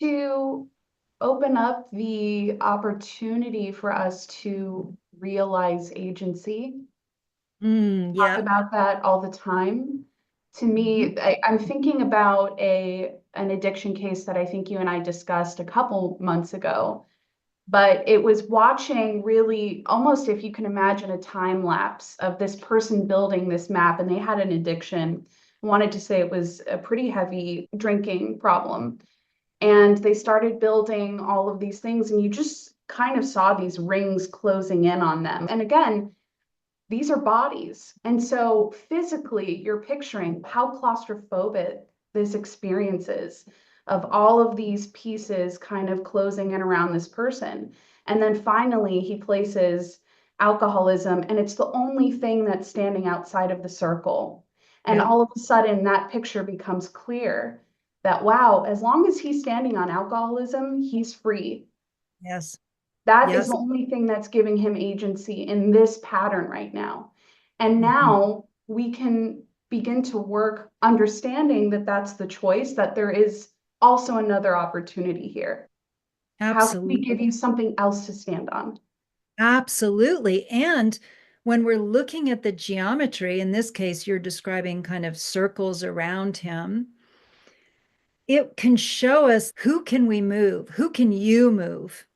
To open up the opportunity for us to realize agency. Talk Yeah. about that all the time. To me, Mhm. I'm thinking about an addiction case that I think you and I discussed a couple months ago, but it was watching really almost, if you can imagine, a time lapse of this person building this map, and they had an addiction. I wanted to say it was a pretty heavy drinking problem. And they started building all of these things, and you just kind of saw these rings closing in on them. And again, these are bodies. And so physically, you're picturing how claustrophobic this experience is, of all of these pieces kind of closing in around this person. And then finally, he places alcoholism, and it's the only thing that's standing outside of the circle. And Yeah. all of a sudden, that picture becomes clear that, wow, as long as he's standing on alcoholism, he's free. Yes. That is Yes. the only thing that's giving him agency in this pattern right now. And Mhm. now we can begin to work understanding that that's the choice, that there is also another opportunity here. How can we give Absolutely. you something else to stand on? Absolutely. And when we're looking at the geometry, in this case, you're describing kind of circles around him, it can show us who can we move? Who can you move?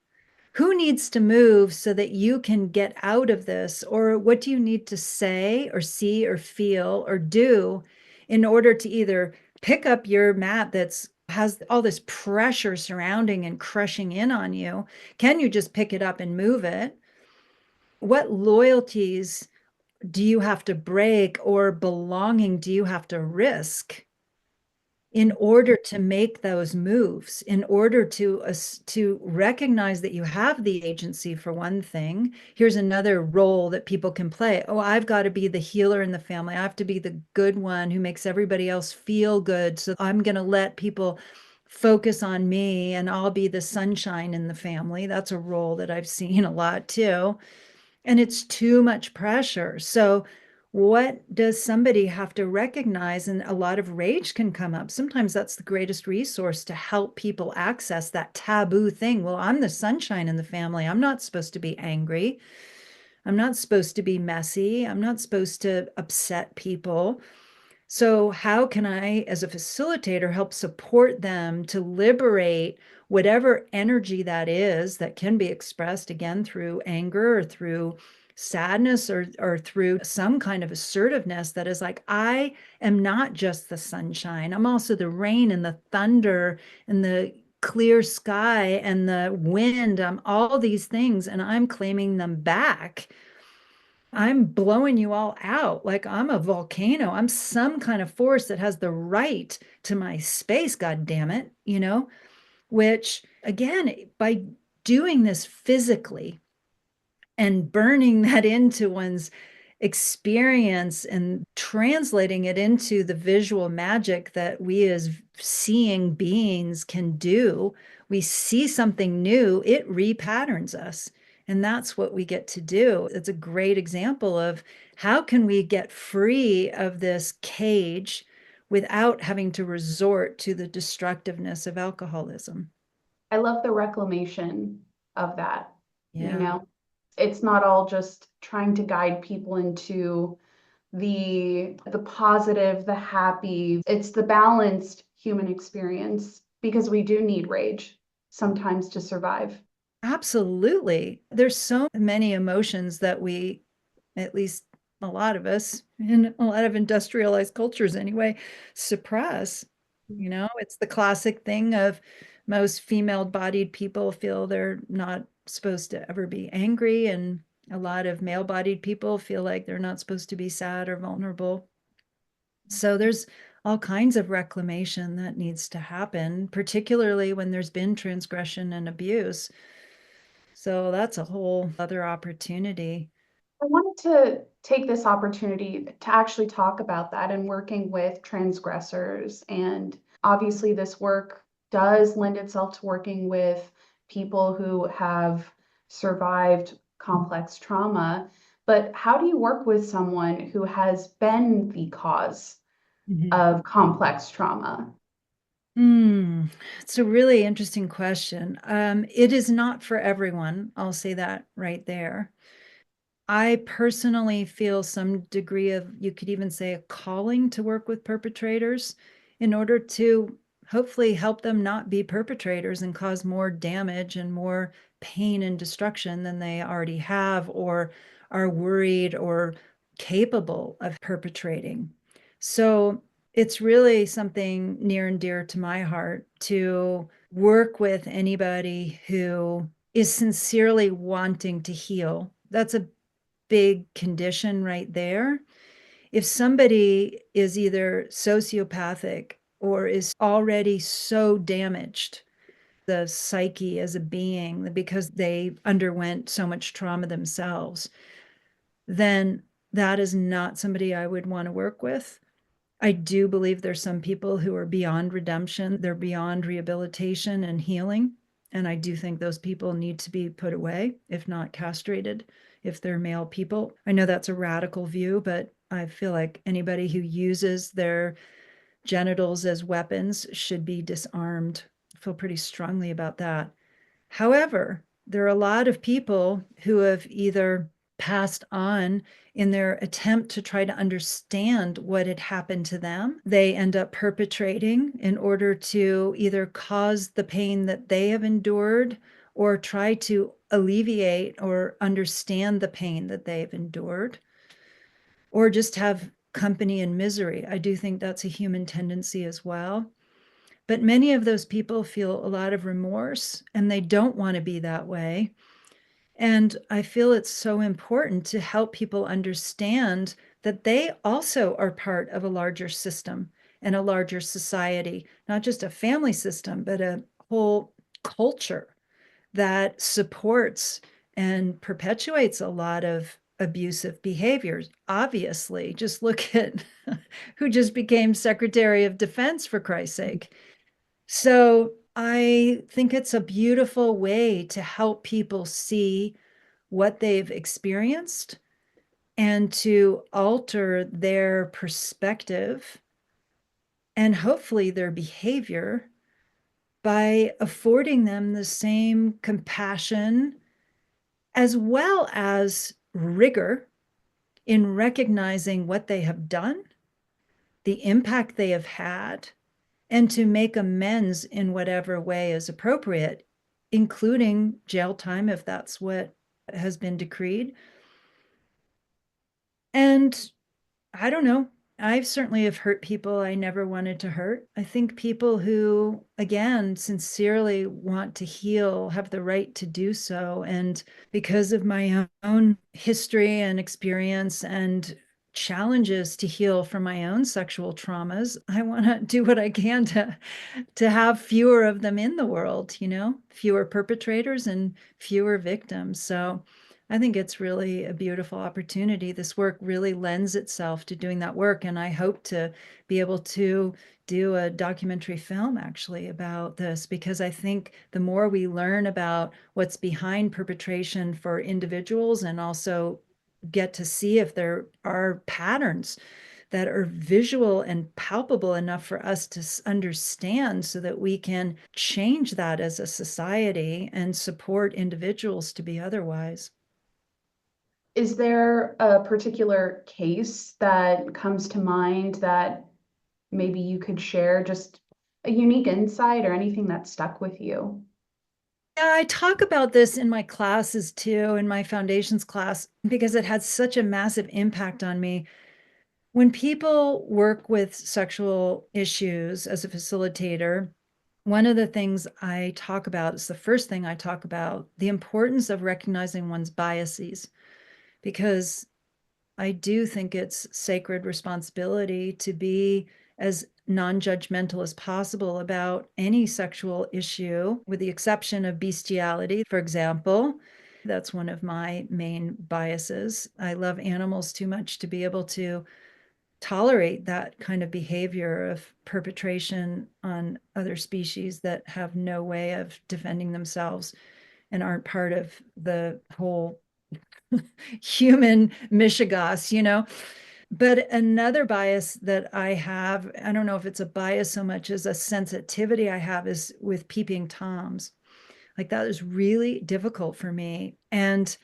Who needs to move so that you can get out of this? Or what do you need to say or see or feel or do in order to either pick up your mat that's has all this pressure surrounding and crushing in on you? Can you just pick it up and move it? What loyalties do you have to break, or belonging do you have to risk in order to make those moves, in order to recognize that you have the agency? For one thing, here's another role that people can play. Oh, I've got to be the healer in the family. I have to be the good one who makes everybody else feel good. So I'm going to let people focus on me and I'll be the sunshine in the family. That's a role that I've seen a lot too. And it's too much pressure. So what does somebody have to recognize? And a lot of rage can come up. Sometimes that's the greatest resource to help people access that taboo thing. Well, I'm the sunshine in the family. I'm not supposed to be angry. I'm not supposed to be messy. I'm not supposed to upset people. So, how can I, as a facilitator, help support them to liberate whatever energy that is that can be expressed again through anger or through sadness or through some kind of assertiveness that is like, I am not just the sunshine. I'm also the rain and the thunder and the clear sky and the wind. I'm all these things and I'm claiming them back. I'm blowing you all out like I'm a volcano. I'm some kind of force that has the right to my space, God damn it, which again, by doing this physically and burning that into one's experience and translating it into the visual magic that we as seeing beings can do, we see something new, it repatterns us. And that's what we get to do. It's a great example of how can we get free of this cage without having to resort to the destructiveness of alcoholism. I love the reclamation of that, you Yeah. know. It's not all just trying to guide people into the positive, the happy. It's the balanced human experience because we do need rage sometimes to survive. Absolutely. There's so many emotions that we, at least a lot of us, in a lot of industrialized cultures anyway, suppress. You know, it's the classic thing of most female-bodied people feel they're not supposed to ever be angry, and a lot of male-bodied people feel like they're not supposed to be sad or vulnerable. So there's all kinds of reclamation that needs to happen, particularly when there's been transgression and abuse. So that's a whole other opportunity. I wanted to take this opportunity to actually talk about that and working with transgressors. And obviously, this work does lend itself to working with people who have survived complex trauma. But how do you work with someone who has been the cause Mhm. of complex trauma? Hmm. It's a really interesting question. It is not for everyone. I'll say that right there. I personally feel some degree of, you could even say, a calling to work with perpetrators in order to hopefully help them not be perpetrators and cause more damage and more pain and destruction than they already have or are worried or capable of perpetrating. So it's really something near and dear to my heart to work with anybody who is sincerely wanting to heal. That's a big condition right there. If somebody is either sociopathic or is already so damaged, the psyche as a being, because they underwent so much trauma themselves, then that is not somebody I would want to work with. I do believe there's some people who are beyond redemption, they're beyond rehabilitation and healing. And I do think those people need to be put away, if not castrated, if they're male people. I know that's a radical view, but I feel like anybody who uses their genitals as weapons should be disarmed. I feel pretty strongly about that. However, there are a lot of people who have either passed on in their attempt to try to understand what had happened to them. They end up perpetrating in order to either cause the pain that they have endured or try to alleviate or understand the pain that they've endured or just have company in misery. I do think that's a human tendency as well. But many of those people feel a lot of remorse and they don't want to be that way. And I feel it's so important to help people understand that they also are part of a larger system and a larger society, not just a family system, but a whole culture that supports and perpetuates a lot of abusive behaviors. Obviously, just look at who just became Secretary of Defense, for Christ's sake. So I think it's a beautiful way to help people see what they've experienced and to alter their perspective and hopefully their behavior by affording them the same compassion as well as rigor in recognizing what they have done, the impact they have had, and to make amends in whatever way is appropriate, including jail time if that's what has been decreed. And I don't know. I certainly have hurt people I never wanted to hurt. I think people who, again, sincerely want to heal have the right to do so. And because of my own history and experience and challenges to heal from my own sexual traumas, I want to do what I can to have fewer of them in the world, you know, fewer perpetrators and fewer victims. So I think it's really a beautiful opportunity. This work really lends itself to doing that work. And I hope to be able to do a documentary film actually about this, because I think the more we learn about what's behind perpetration for individuals and also get to see if there are patterns that are visual and palpable enough for us to understand so that we can change that as a society and support individuals to be otherwise. Is there a particular case that comes to mind that maybe you could share, just a unique insight or anything that stuck with you? Yeah, I talk about this in my classes too, in my foundations class, because it had such a massive impact on me. When people work with sexual issues as a facilitator, one of the things I talk about is the first thing I talk about the importance of recognizing one's biases, because I do think it's sacred responsibility to be as non-judgmental as possible about any sexual issue, with the exception of bestiality, for example. That's one of my main biases. I love animals too much to be able to tolerate that kind of behavior of perpetration on other species that have no way of defending themselves and aren't part of the whole human mishigas, you know? But another bias that I have, I don't know if it's a bias so much as a sensitivity I have, is with peeping toms. Like that is really difficult for me. And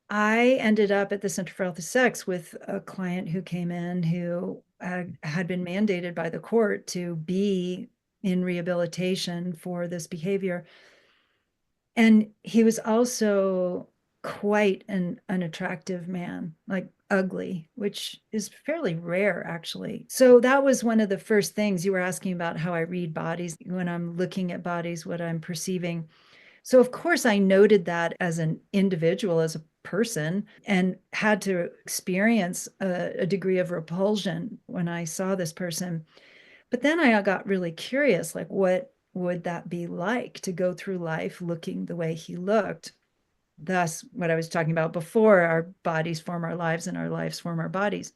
I ended up at the Center for Healthy Sex with a client who came in who had been mandated by the court to be in rehabilitation for this behavior. And he was also quite an unattractive man, like ugly, which is fairly rare, actually. So that was one of the first things you were asking about, how I read bodies when I'm looking at bodies, what I'm perceiving. So, of course, I noted that as an individual, as a person, and had to experience a degree of repulsion when I saw this person. But then I got really curious, like, what would that be like to go through life looking the way he looked? Thus, what I was talking about before, our bodies form our lives and our lives form our bodies.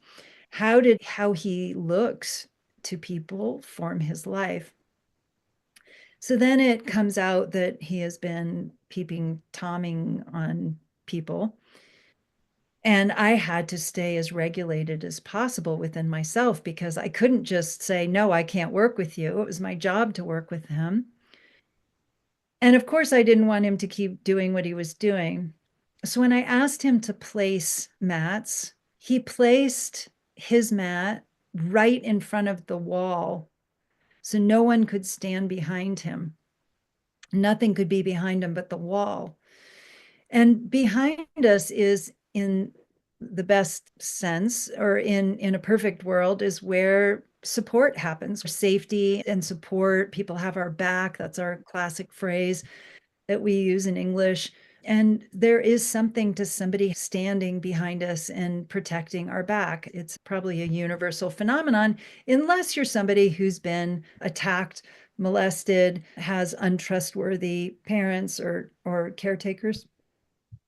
How did how he looks to people form his life? So then it comes out that he has been peeping, tomming on people. And I had to stay as regulated as possible within myself because I couldn't just say, no, I can't work with you. It was my job to work with him. And of course, I didn't want him to keep doing what he was doing. So when I asked him to place mats, he placed his mat right in front of the wall. So no one could stand behind him. Nothing could be behind him but the wall. And behind us is, in the best sense, or in a perfect world, is where support happens, safety and support. People have our back. That's our classic phrase that we use in English. And there is something to somebody standing behind us and protecting our back. It's probably a universal phenomenon, unless you're somebody who's been attacked, molested, has untrustworthy parents or caretakers.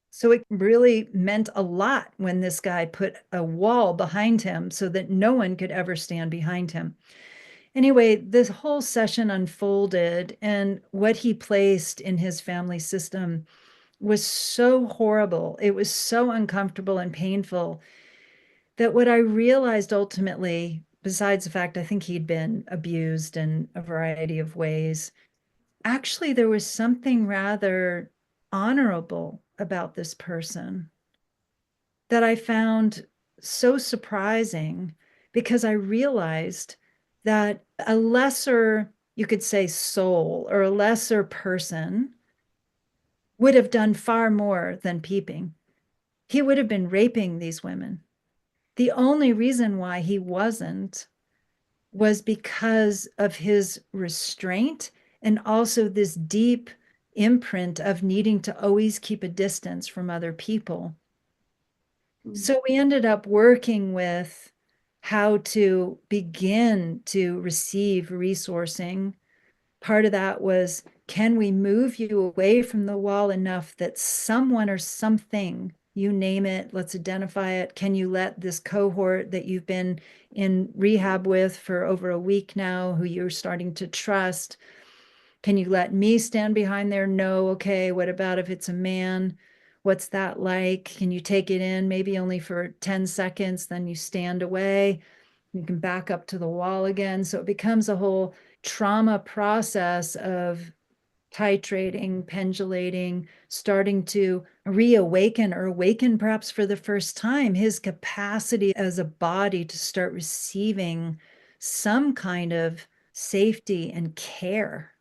So it really meant a lot when this guy put a wall behind him so that no one could ever stand behind him. Anyway, this whole session unfolded, and what he placed in his family system was so horrible. It was so uncomfortable and painful that what I realized ultimately, besides the fact I think he'd been abused in a variety of ways, actually, there was something rather honorable about this person that I found so surprising, because I realized that a lesser, you could say, soul or a lesser person would have done far more than peeping. He would have been raping these women. The only reason why he wasn't was because of his restraint and also this deep imprint of needing to always keep a distance from other people. Mm. So we ended up working with how to begin to receive resourcing. Part of that was, can we move you away from the wall enough that someone or something, you name it, let's identify it. Can you let this cohort that you've been in rehab with for over a week now, who you're starting to trust, can you let me stand behind there? No. Okay. What about if it's a man? What's that like? Can you take it in maybe only for 10 seconds? Then you stand away. You can back up to the wall again. So it becomes a whole trauma process of titrating, pendulating, starting to reawaken or awaken perhaps for the first time his capacity as a body to start receiving some kind of safety and care.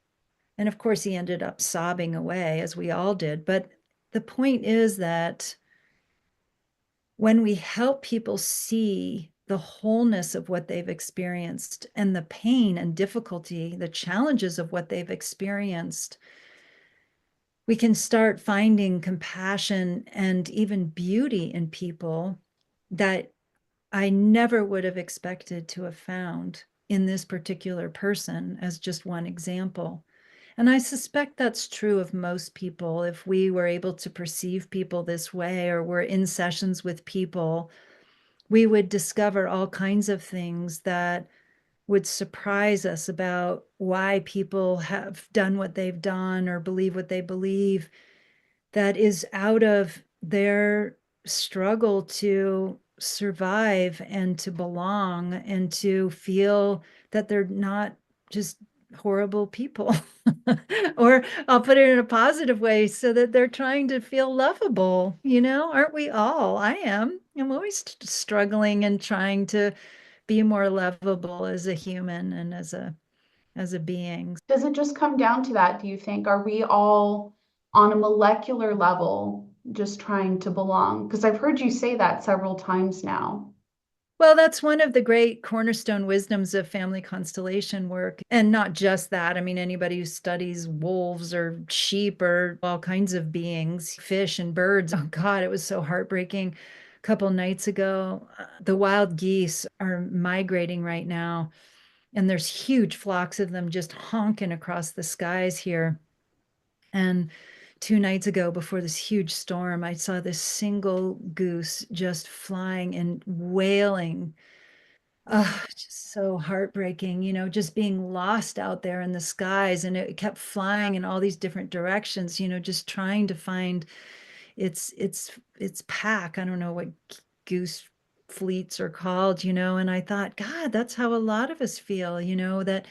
And of course, he ended up sobbing away, as we all did. But the point is that when we help people see the wholeness of what they've experienced and the pain and difficulty, the challenges of what they've experienced, we can start finding compassion and even beauty in people that I never would have expected to have found in this particular person, as just one example. And I suspect that's true of most people. If we were able to perceive people this way, or we're in sessions with people, we would discover all kinds of things that would surprise us about why people have done what they've done or believe what they believe, that is out of their struggle to survive and to belong and to feel that they're not just horrible people. Or I'll put it in a positive way, so that they're trying to feel lovable, aren't we all? I am. I'm always struggling and trying to be more lovable as a human and as a being. Does it just come down to that, do you think? Are we all on a molecular level just trying to belong? Because I've heard you say that several times now. Well, that's one of the great cornerstone wisdoms of family constellation work. And not just that. I mean, anybody who studies wolves or sheep or all kinds of beings, fish and birds. Oh, God, it was so heartbreaking. A couple nights ago, the wild geese are migrating right now, and there's huge flocks of them just honking across the skies here. And 2 nights ago, before this huge storm, I saw this single goose just flying and wailing. Oh, just so heartbreaking, just being lost out there in the skies. And it kept flying in all these different directions, just trying to find its pack. I don't know what goose fleets are called, and I thought, God, that's how a lot of us feel, that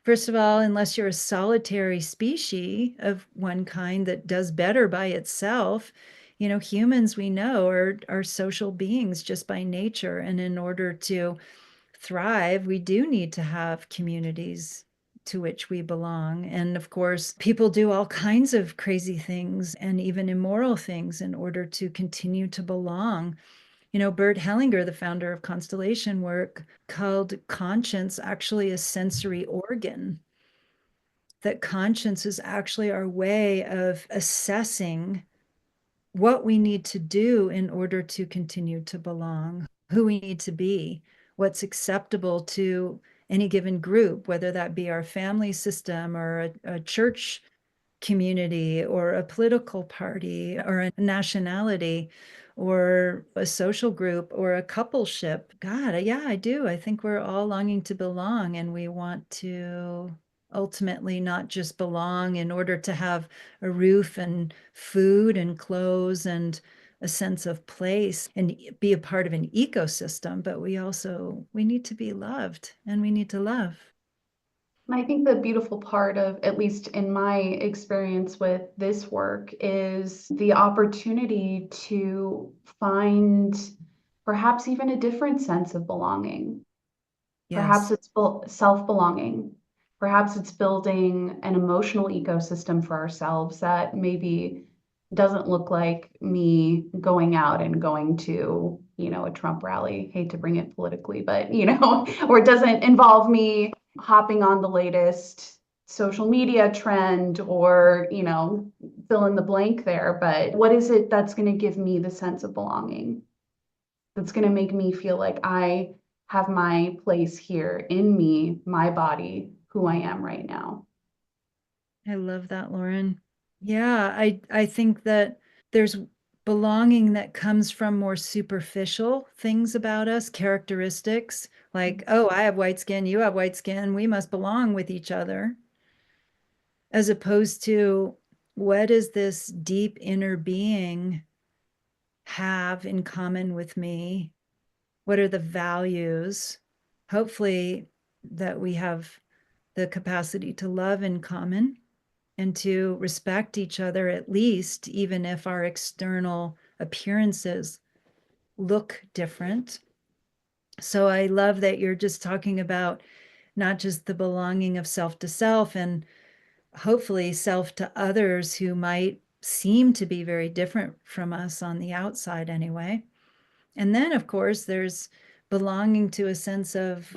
first of all, unless you're a solitary species of one kind that does better by itself, humans, we know, are social beings just by nature. And in order to thrive, we do need to have communities to which we belong. And of course, people do all kinds of crazy things and even immoral things in order to continue to belong. Bert Hellinger, the founder of Constellation Work, called conscience actually a sensory organ, that conscience is actually our way of assessing what we need to do in order to continue to belong, who we need to be, what's acceptable to any given group, whether that be our family system or a church community or a political party or a nationality or a social group or a coupleship. God, yeah, I do. I think we're all longing to belong, and we want to ultimately not just belong in order to have a roof and food and clothes and a sense of place and be a part of an ecosystem, but we need to be loved, and we need to love. And I think the beautiful part of, at least in my experience with this work, is the opportunity to find perhaps even a different sense of belonging. Perhaps Yes. it's self-belonging. Perhaps it's building an emotional ecosystem for ourselves that maybe doesn't look like me going out and going to, a Trump rally. Hate to bring it politically, but, or it doesn't involve me hopping on the latest social media trend or, fill in the blank there. But what is it that's going to give me the sense of belonging? That's going to make me feel like I have my place here in me, my body, who I am right now. I love that, Lauren. Yeah, I think that there's belonging that comes from more superficial things about us, characteristics, like, oh, I have white skin, you have white skin, we must belong with each other, as opposed to what does this deep inner being have in common with me? What are the values? hopefully that we have the capacity to love in common and to respect each other, at least, even if our external appearances look different. So I love that you're just talking about not just the belonging of self to self and hopefully self to others who might seem to be very different from us on the outside anyway. And then, of course, there's belonging to a sense of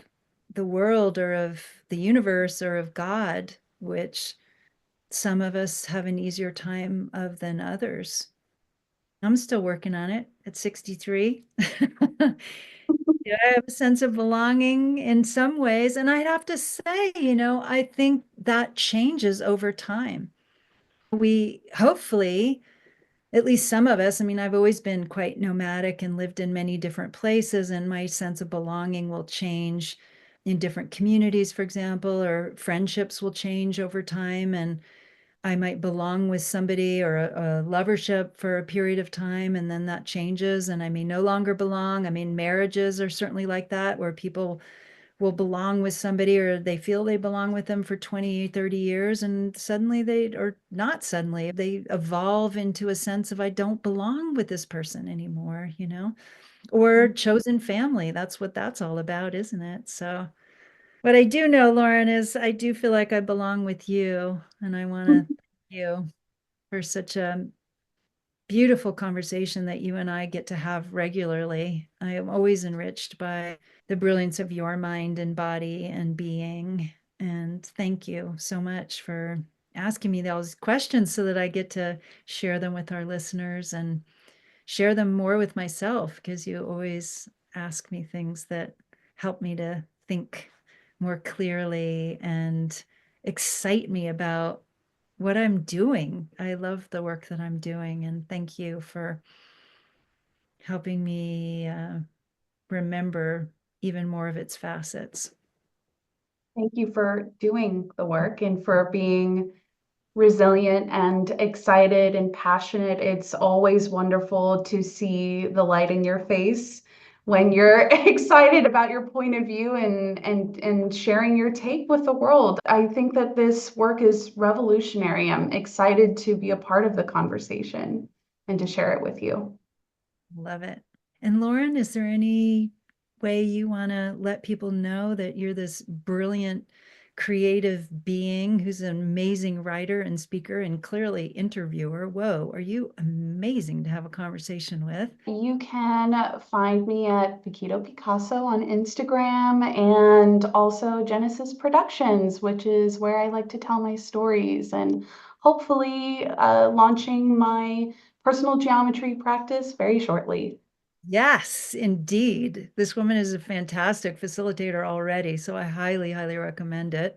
the world or of the universe or of God, which some of us have an easier time of than others. I'm still working on it at 63. Yeah, I have a sense of belonging in some ways. And I'd have to say, I think that changes over time. We hopefully, at least some of us, I mean, I've always been quite nomadic and lived in many different places, and my sense of belonging will change in different communities, for example, or friendships will change over time. And I might belong with somebody or a lovership for a period of time, and then that changes, and I may no longer belong. I mean, marriages are certainly like that, where people will belong with somebody or they feel they belong with them for 20, 30 years, and suddenly or not suddenly, they evolve into a sense of, I don't belong with this person anymore, or chosen family. That's what that's all about, isn't it? So what I do know, Lauren, is I do feel like I belong with you, and I want to thank you for such a beautiful conversation that you and I get to have regularly. I am always enriched by the brilliance of your mind and body and being. And thank you so much for asking me those questions so that I get to share them with our listeners and share them more with myself, because you always ask me things that help me to think more clearly and excite me about what I'm doing. I love the work that I'm doing, and thank you for helping me remember even more of its facets. Thank you for doing the work and for being resilient and excited and passionate. It's always wonderful to see the light in your face when you're excited about your point of view and sharing your take with the world. I think that this work is revolutionary. I'm excited to be a part of the conversation and to share it with you. Love it. And Lauren, is there any way you want to let people know that you're this brilliant, creative being who's an amazing writer and speaker and clearly interviewer? Whoa, are you amazing to have a conversation with? You can find me at Paquito Picasso on Instagram and also Genesis Productions, which is where I like to tell my stories, and hopefully launching my personal geometry practice very shortly. Yes, indeed. This woman is a fantastic facilitator already, so I highly, highly recommend it.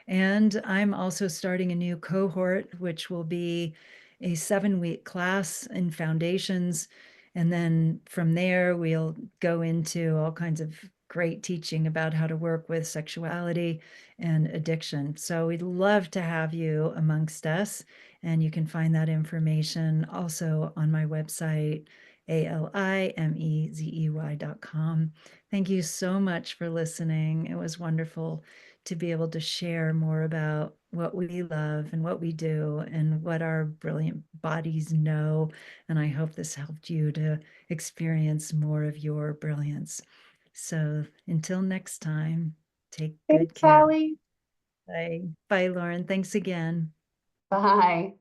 And I'm also starting a new cohort, which will be a 7-week class in foundations. And then from there, we'll go into all kinds of great teaching about how to work with sexuality and addiction. So we'd love to have you amongst us. And you can find that information also on my website, alimezey.com. Thank you so much for listening. It was wonderful to be able to share more about what we love and what we do and what our brilliant bodies know. And I hope this helped you to experience more of your brilliance. So until next time, take Thanks, good care. Sally. Bye. Bye, Lauren. Thanks again. Bye.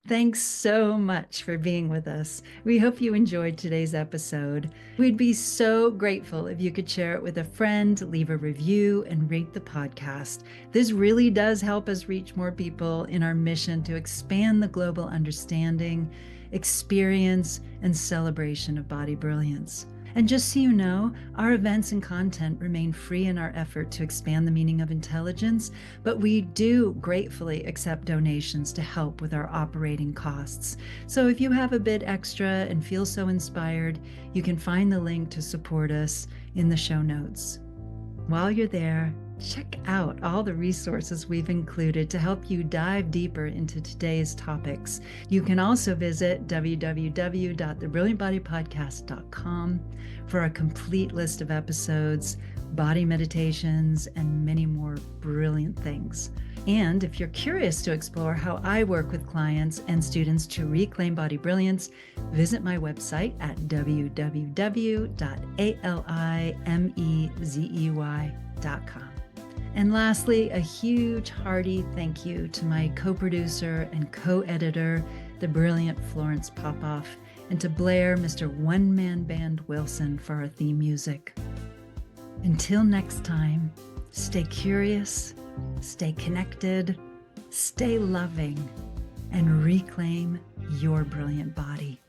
Thanks so much for being with us. We hope you enjoyed today's episode. We'd be so grateful if you could share it with a friend, leave a review, and rate the podcast. This really does help us reach more people in our mission to expand the global understanding, experience, and celebration of body brilliance. And just so you know, our events and content remain free in our effort to expand the meaning of intelligence, but we do gratefully accept donations to help with our operating costs. So if you have a bit extra and feel so inspired, you can find the link to support us in the show notes. While you're there, check out all the resources we've included to help you dive deeper into today's topics. You can also visit www.thebrilliantbodypodcast.com for a complete list of episodes, body meditations, and many more brilliant things. And if you're curious to explore how I work with clients and students to reclaim body brilliance, visit my website at www.alimezey.com. And lastly, a huge hearty thank you to my co-producer and co-editor, the brilliant Florence Popoff, and to Blair, Mr. One-Man Band Wilson, for our theme music. Until next time, stay curious, stay connected, stay loving, and reclaim your brilliant body.